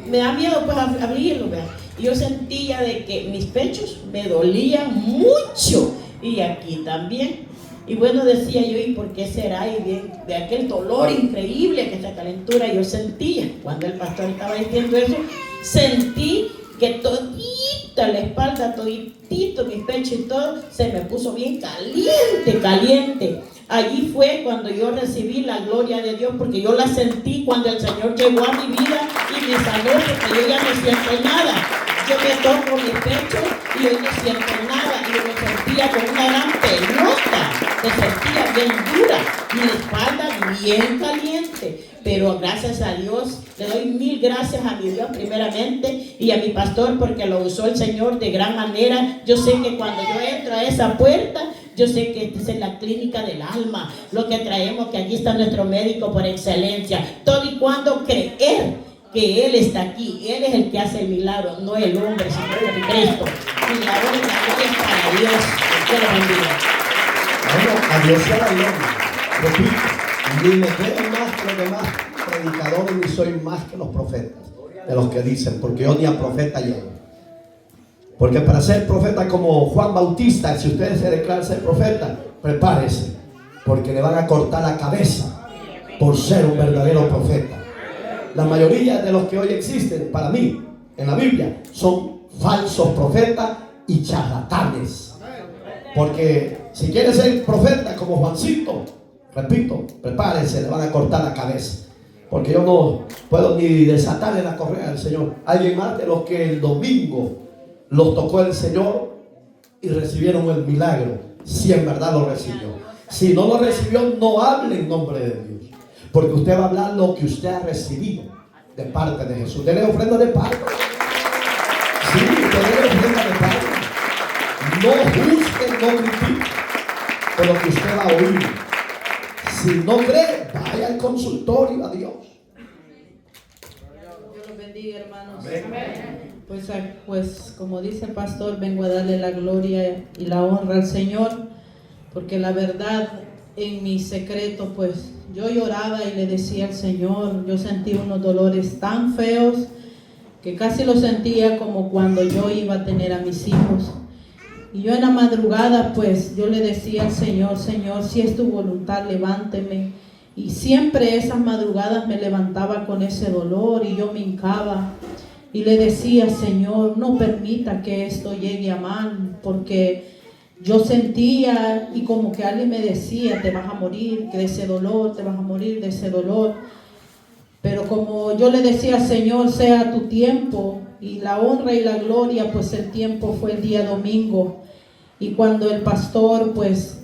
me da miedo pues abrirlo, ¿verdad? Y yo sentía de que mis pechos me dolían mucho. Y aquí también. Y bueno, decía yo, ¿y por qué será? Y de aquel dolor increíble, que esa calentura yo sentía. Cuando el pastor estaba diciendo eso, sentí que todita la espalda, toditito mis pechos y todo, se me puso bien caliente. Allí fue cuando yo recibí la gloria de Dios, porque yo la sentí cuando el Señor llegó a mi vida y me sanó, porque yo ya no siento nada. Yo me toco mi pecho y yo no siento nada, y yo me sentía como una gran pelota, me sentía bien dura, y la espalda bien caliente. Pero gracias a Dios, le doy mil gracias a mi Dios primeramente y a mi pastor, porque lo usó el Señor de gran manera. Yo sé que cuando yo entro a esa puerta, yo sé que esta es la clínica del alma, lo que traemos, que aquí está nuestro médico por excelencia. Todo y cuando creer que Él está aquí, Él es el que hace el milagro, no el hombre, sino Jesucristo. Y la gloria es para Dios. Que lo bendiga. Bueno, a Dios sea la gloria. Repito, ni me creo más que los demás predicadores, ni soy más que los profetas, de los que dicen, porque yo ni a profeta llego. Porque para ser profeta como Juan Bautista, si ustedes se declaran ser profeta, prepárese, porque le van a cortar la cabeza por ser un verdadero profeta. La mayoría de los que hoy existen, para mí, en la Biblia, son falsos profetas y charlatanes. Porque si quiere ser profeta como Juancito, repito, prepárese, le van a cortar la cabeza. Porque yo no puedo ni desatarle la correa del Señor. Alguien más de los que el domingo los tocó el Señor y recibieron el milagro, si en verdad lo recibió. Si no lo recibió, no hable en nombre de Dios, porque usted va a hablar lo que usted ha recibido de parte de Jesús. Dele ofrenda de pago. Sí, dele ofrenda de pago. No juzgue, no critique por lo que usted va a oír. Si no cree, vaya al consultorio a Dios. Dios los bendiga, hermanos. Pues como dice el pastor, vengo a darle la gloria y la honra al Señor, porque la verdad, en mi secreto, pues yo lloraba y le decía al Señor, yo sentí unos dolores tan feos que casi lo sentía como cuando yo iba a tener a mis hijos. Y yo en la madrugada, pues yo le decía al Señor, Señor, si es tu voluntad, levánteme. Y siempre esas madrugadas me levantaba con ese dolor y yo me hincaba y le decía, Señor, no permita que esto llegue a mal, porque yo sentía y como que alguien me decía, te vas a morir de ese dolor, te vas a morir de ese dolor. Pero como yo le decía, Señor, sea tu tiempo, y la honra y la gloria, pues el tiempo fue el día domingo. Y cuando el pastor, pues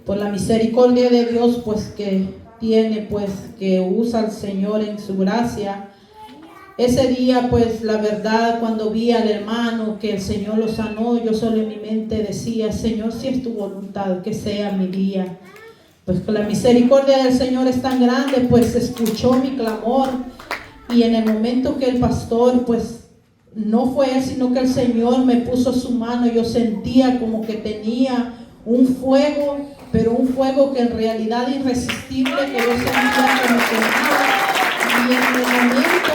por la misericordia de Dios, pues que tiene, pues que usa al Señor en su gracia, ese día, pues la verdad, cuando vi al hermano que el Señor lo sanó, yo solo en mi mente decía, Señor, si es tu voluntad, que sea mi día. Pues con la misericordia del Señor es tan grande, pues escuchó mi clamor. Y en el momento que el pastor, pues no fue él, sino que el Señor me puso su mano, yo sentía como que tenía un fuego, pero un fuego que en realidad irresistible, que yo sentía como que nada. Y en el momento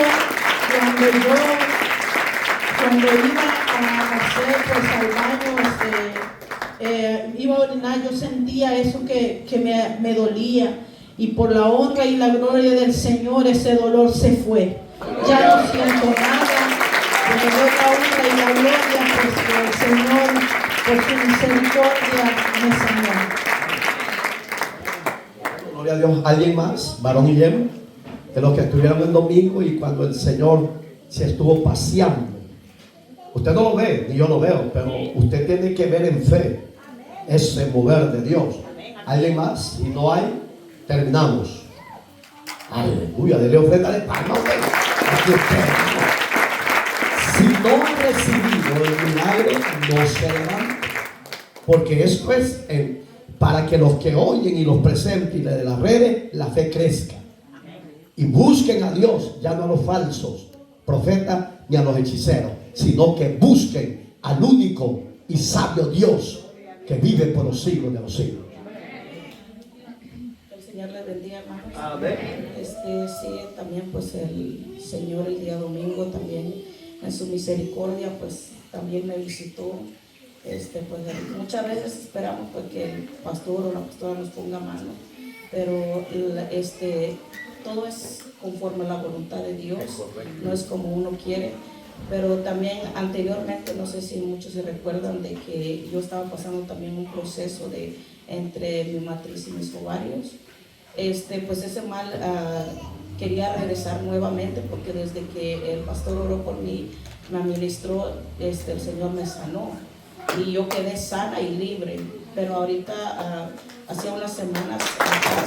cuando iba a hacer, pues al baño, iba a orinar, yo sentía eso que me dolía. Y por la honra y la gloria del Señor, ese dolor se fue. Ya no siento nada. Le doy la honra y la gloria, pues que el Señor, por su misericordia, me sanó. Gloria a Dios. ¿Alguien más? Varón y Guillermo, de los que estuvieron el domingo y cuando el Señor se estuvo paseando. Usted no lo ve, ni yo lo veo, pero usted tiene que ver en fe ese mover de Dios. ¿Alguien más? Si no hay, terminamos. Aleluya, dele ofrenda de palma. Si no ha recibido el milagro, no se levanta. Porque esto es para que los que oyen y los presenten y de las redes, la fe crezca. Y busquen a Dios, ya no a los falsos profetas ni a los hechiceros, sino que busquen al único y sabio Dios que vive por los siglos de los siglos. El Señor le bendiga, hermanos. Amén. Sí, también pues el Señor el día domingo también en su misericordia pues también me visitó. Pues muchas veces esperamos pues que el pastor o la pastora nos ponga mano, pero todo es conforme a la voluntad de Dios, no es como uno quiere. Pero también anteriormente, no sé si muchos se recuerdan de que yo estaba pasando también un proceso entre mi matriz y mis ovarios. Pues ese mal quería regresar nuevamente, porque desde que el pastor oró por mí, me administró, el Señor me sanó y yo quedé sana y libre. Pero ahorita, hace unas semanas atrás,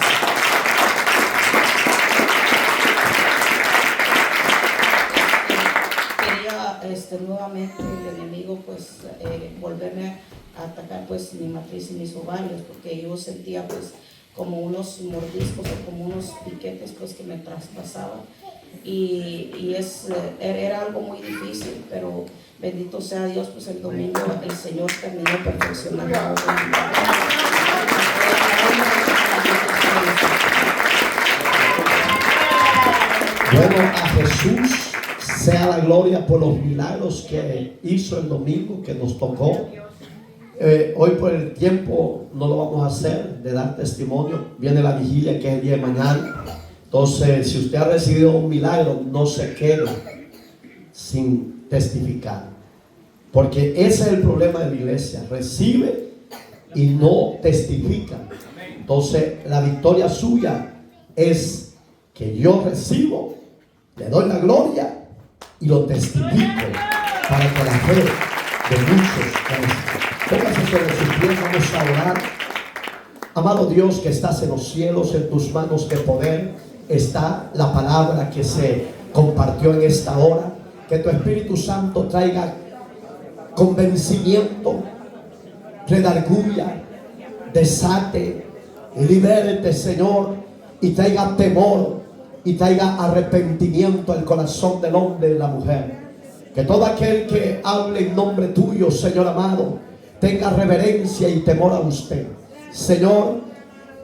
nuevamente el enemigo pues volverme a atacar pues mi matriz y mis ovarios, porque yo sentía pues como unos mordiscos o como unos piquetes pues que me traspasaban y era algo muy difícil, pero bendito sea Dios, pues el domingo el Señor terminó perfeccionando. Bueno, a Jesús sea la gloria por los milagros que hizo el domingo, que nos tocó. Hoy por el tiempo no lo vamos a hacer de dar testimonio. Viene la vigilia, que es el día de mañana. Entonces, si usted ha recibido un milagro, no se quede sin testificar, porque ese es el problema de la iglesia: recibe y no testifica. Entonces, la victoria suya es que yo recibo, le doy la gloria y lo testifico, para que la fe de muchos crezca. Póngase sobre sus pies, vamos a orar. Amado Dios que estás en los cielos, en tus manos de poder está la palabra que se compartió en esta hora. Que tu Espíritu Santo traiga convencimiento, redarguya, desate, liberte, Señor, y traiga temor y traiga arrepentimiento al corazón del hombre y de la mujer. Que todo aquel que hable en nombre tuyo, Señor amado, tenga reverencia y temor a usted. Señor,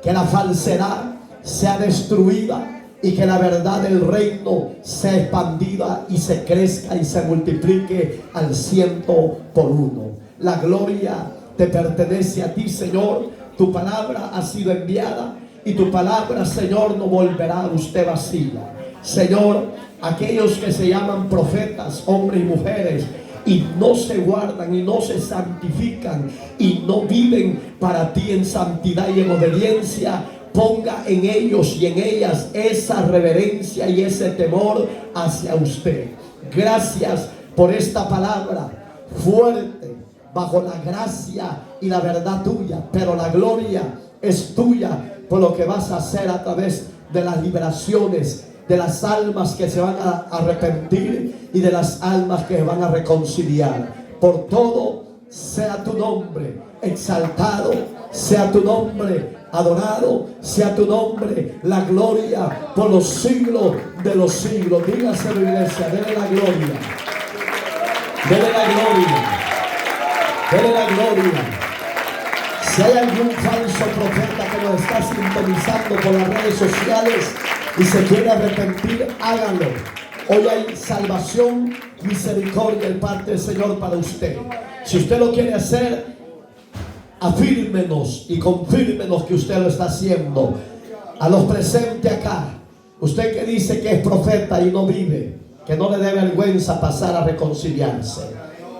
que la falsedad sea destruida y que la verdad del reino sea expandida y se crezca y se multiplique al 100%. La gloria te pertenece a ti, Señor. Tu palabra ha sido enviada y tu palabra, Señor, no volverá a usted vacía. Señor, aquellos que se llaman profetas, hombres y mujeres, y no se guardan y no se santifican y no viven para ti en santidad y en obediencia, ponga en ellos y en ellas esa reverencia y ese temor hacia usted. Gracias por esta palabra fuerte, bajo la gracia y la verdad tuya, pero la gloria es tuya por lo que vas a hacer a través de las liberaciones, de las almas que se van a arrepentir y de las almas que se van a reconciliar. Por todo sea tu nombre exaltado, sea tu nombre adorado, sea tu nombre la gloria por los siglos de los siglos. Dígase, iglesia, dele la gloria, dele la gloria, dele la gloria. Si hay algún falso profeta que nos está sintonizando por las redes sociales y se quiere arrepentir, háganlo. Hoy hay salvación, misericordia de parte del Señor para usted. Si usted lo quiere hacer, afírmenos y confírmenos que usted lo está haciendo. A los presentes acá, usted que dice que es profeta y no vive, que no le dé vergüenza pasar a reconciliarse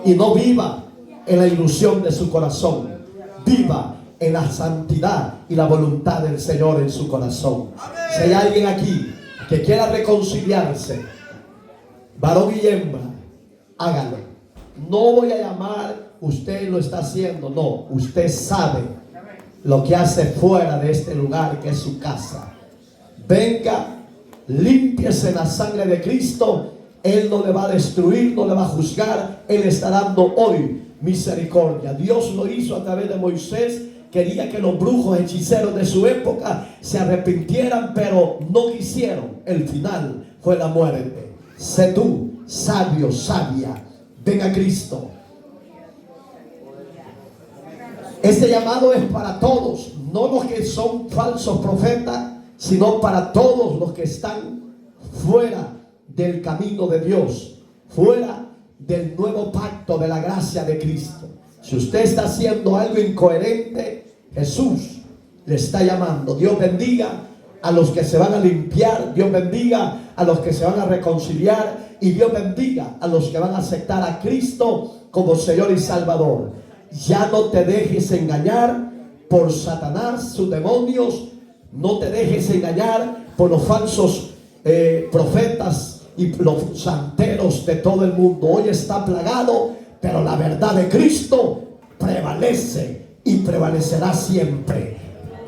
y no viva en la ilusión de su corazón, viva en la santidad y la voluntad del Señor en su corazón. Si hay alguien aquí que quiera reconciliarse, varón y hembra, hágalo. No voy a llamar, usted lo está haciendo, no, usted sabe lo que hace fuera de este lugar que es su casa. Venga, límpiese en la sangre de Cristo. Él no le va a destruir, no le va a juzgar. Él está dando hoy misericordia. Dios lo hizo a través de Moisés quería que los brujos hechiceros de su época se arrepintieran, pero no quisieron. El final fue la muerte. Sé tú, sabio, sabia, ven a Cristo. Este llamado es para todos, no los que son falsos profetas, sino para todos los que están fuera del camino de Dios, fuera del nuevo pacto de la gracia de Cristo. Si usted está haciendo algo incoherente, Jesús le está llamando. Dios bendiga a los que se van a limpiar, Dios bendiga a los que se van a reconciliar, y Dios bendiga a los que van a aceptar a Cristo como Señor y Salvador. Ya no te dejes engañar por Satanás, sus demonios. No te dejes engañar por los falsos profetas y los santeros de todo el mundo. Hoy está plagado, pero la verdad de Cristo prevalece y prevalecerá siempre.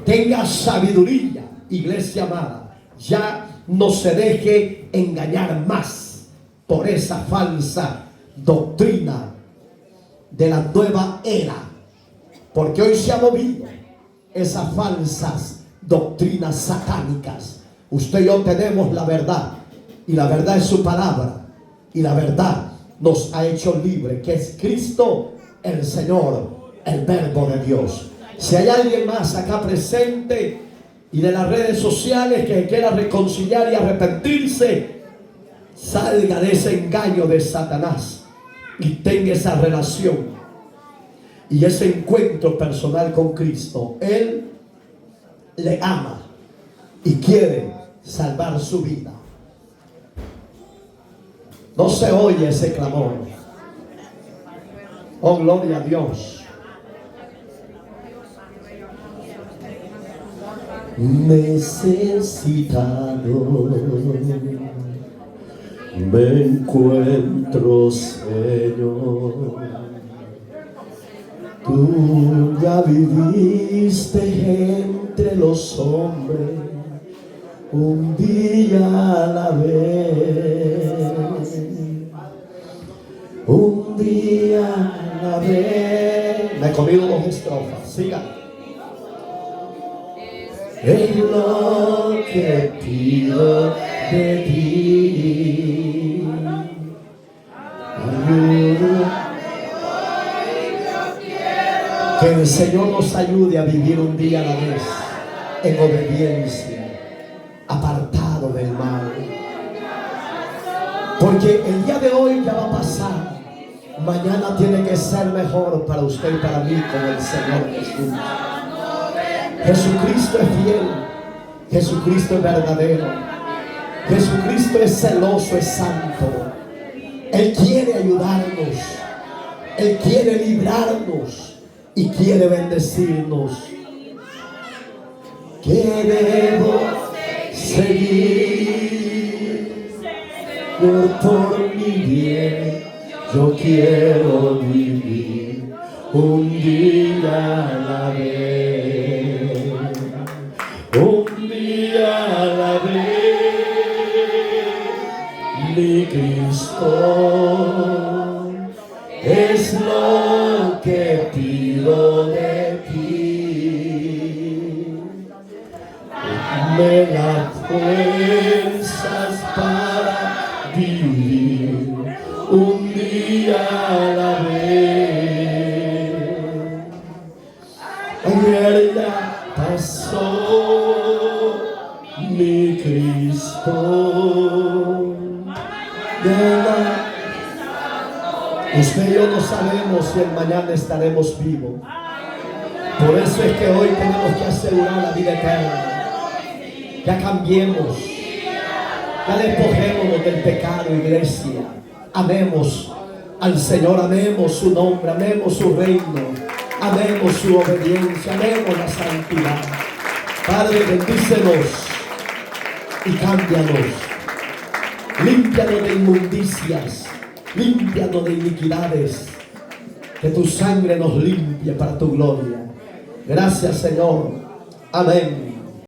Tenga sabiduría, iglesia amada. Ya no se deje engañar más por esa falsa doctrina de la nueva era, porque hoy se ha movido esas falsas doctrinas satánicas. Usted y yo tenemos la verdad, y la verdad es su palabra, y la verdad nos ha hecho libre, que es Cristo el Señor, el Verbo de Dios. Si hay alguien más acá presente y de las redes sociales que quiera reconciliar y arrepentirse, salga de ese engaño de Satanás y tenga esa relación y ese encuentro personal con Cristo. Él le ama y quiere salvar su vida. No se oye ese clamor. Oh, gloria a Dios. Necesitado me encuentro, Señor. Tú ya viviste entre los hombres un día a la vez, un día a la vez. Me he comido 2 estrofas, siga. Es lo que pido de ti. Ayuda. Que el Señor nos ayude a vivir un día a la vez en obediencia, apartado del mal. Porque el día de hoy ya va a pasar. Mañana tiene que ser mejor para usted y para mí con el Señor Jesús. Jesucristo es fiel. Jesucristo es verdadero. Jesucristo es celoso, es santo. Él quiere ayudarnos. Él quiere librarnos y quiere bendecirnos. Que debo seguir por mi bien. Yo quiero vivir un día a la vez, un día a la vez. Mi Cristo es lo que pido de ti. Dame las fuerzas para vivir un día a la vez. Ayer ya pasó, mi Cristo. Usted y yo no sabemos si el mañana estaremos vivos. Por eso es que hoy tenemos que asegurar la vida eterna. Ya cambiemos. Ya despojémonos del pecado, iglesia. Amemos al Señor, amemos su nombre, amemos su reino, amemos su obediencia, amemos la santidad. Padre, bendícenos y cámbianos. Límpianos de inmundicias, límpianos de iniquidades. Que tu sangre nos limpie para tu gloria. Gracias, Señor. Amén.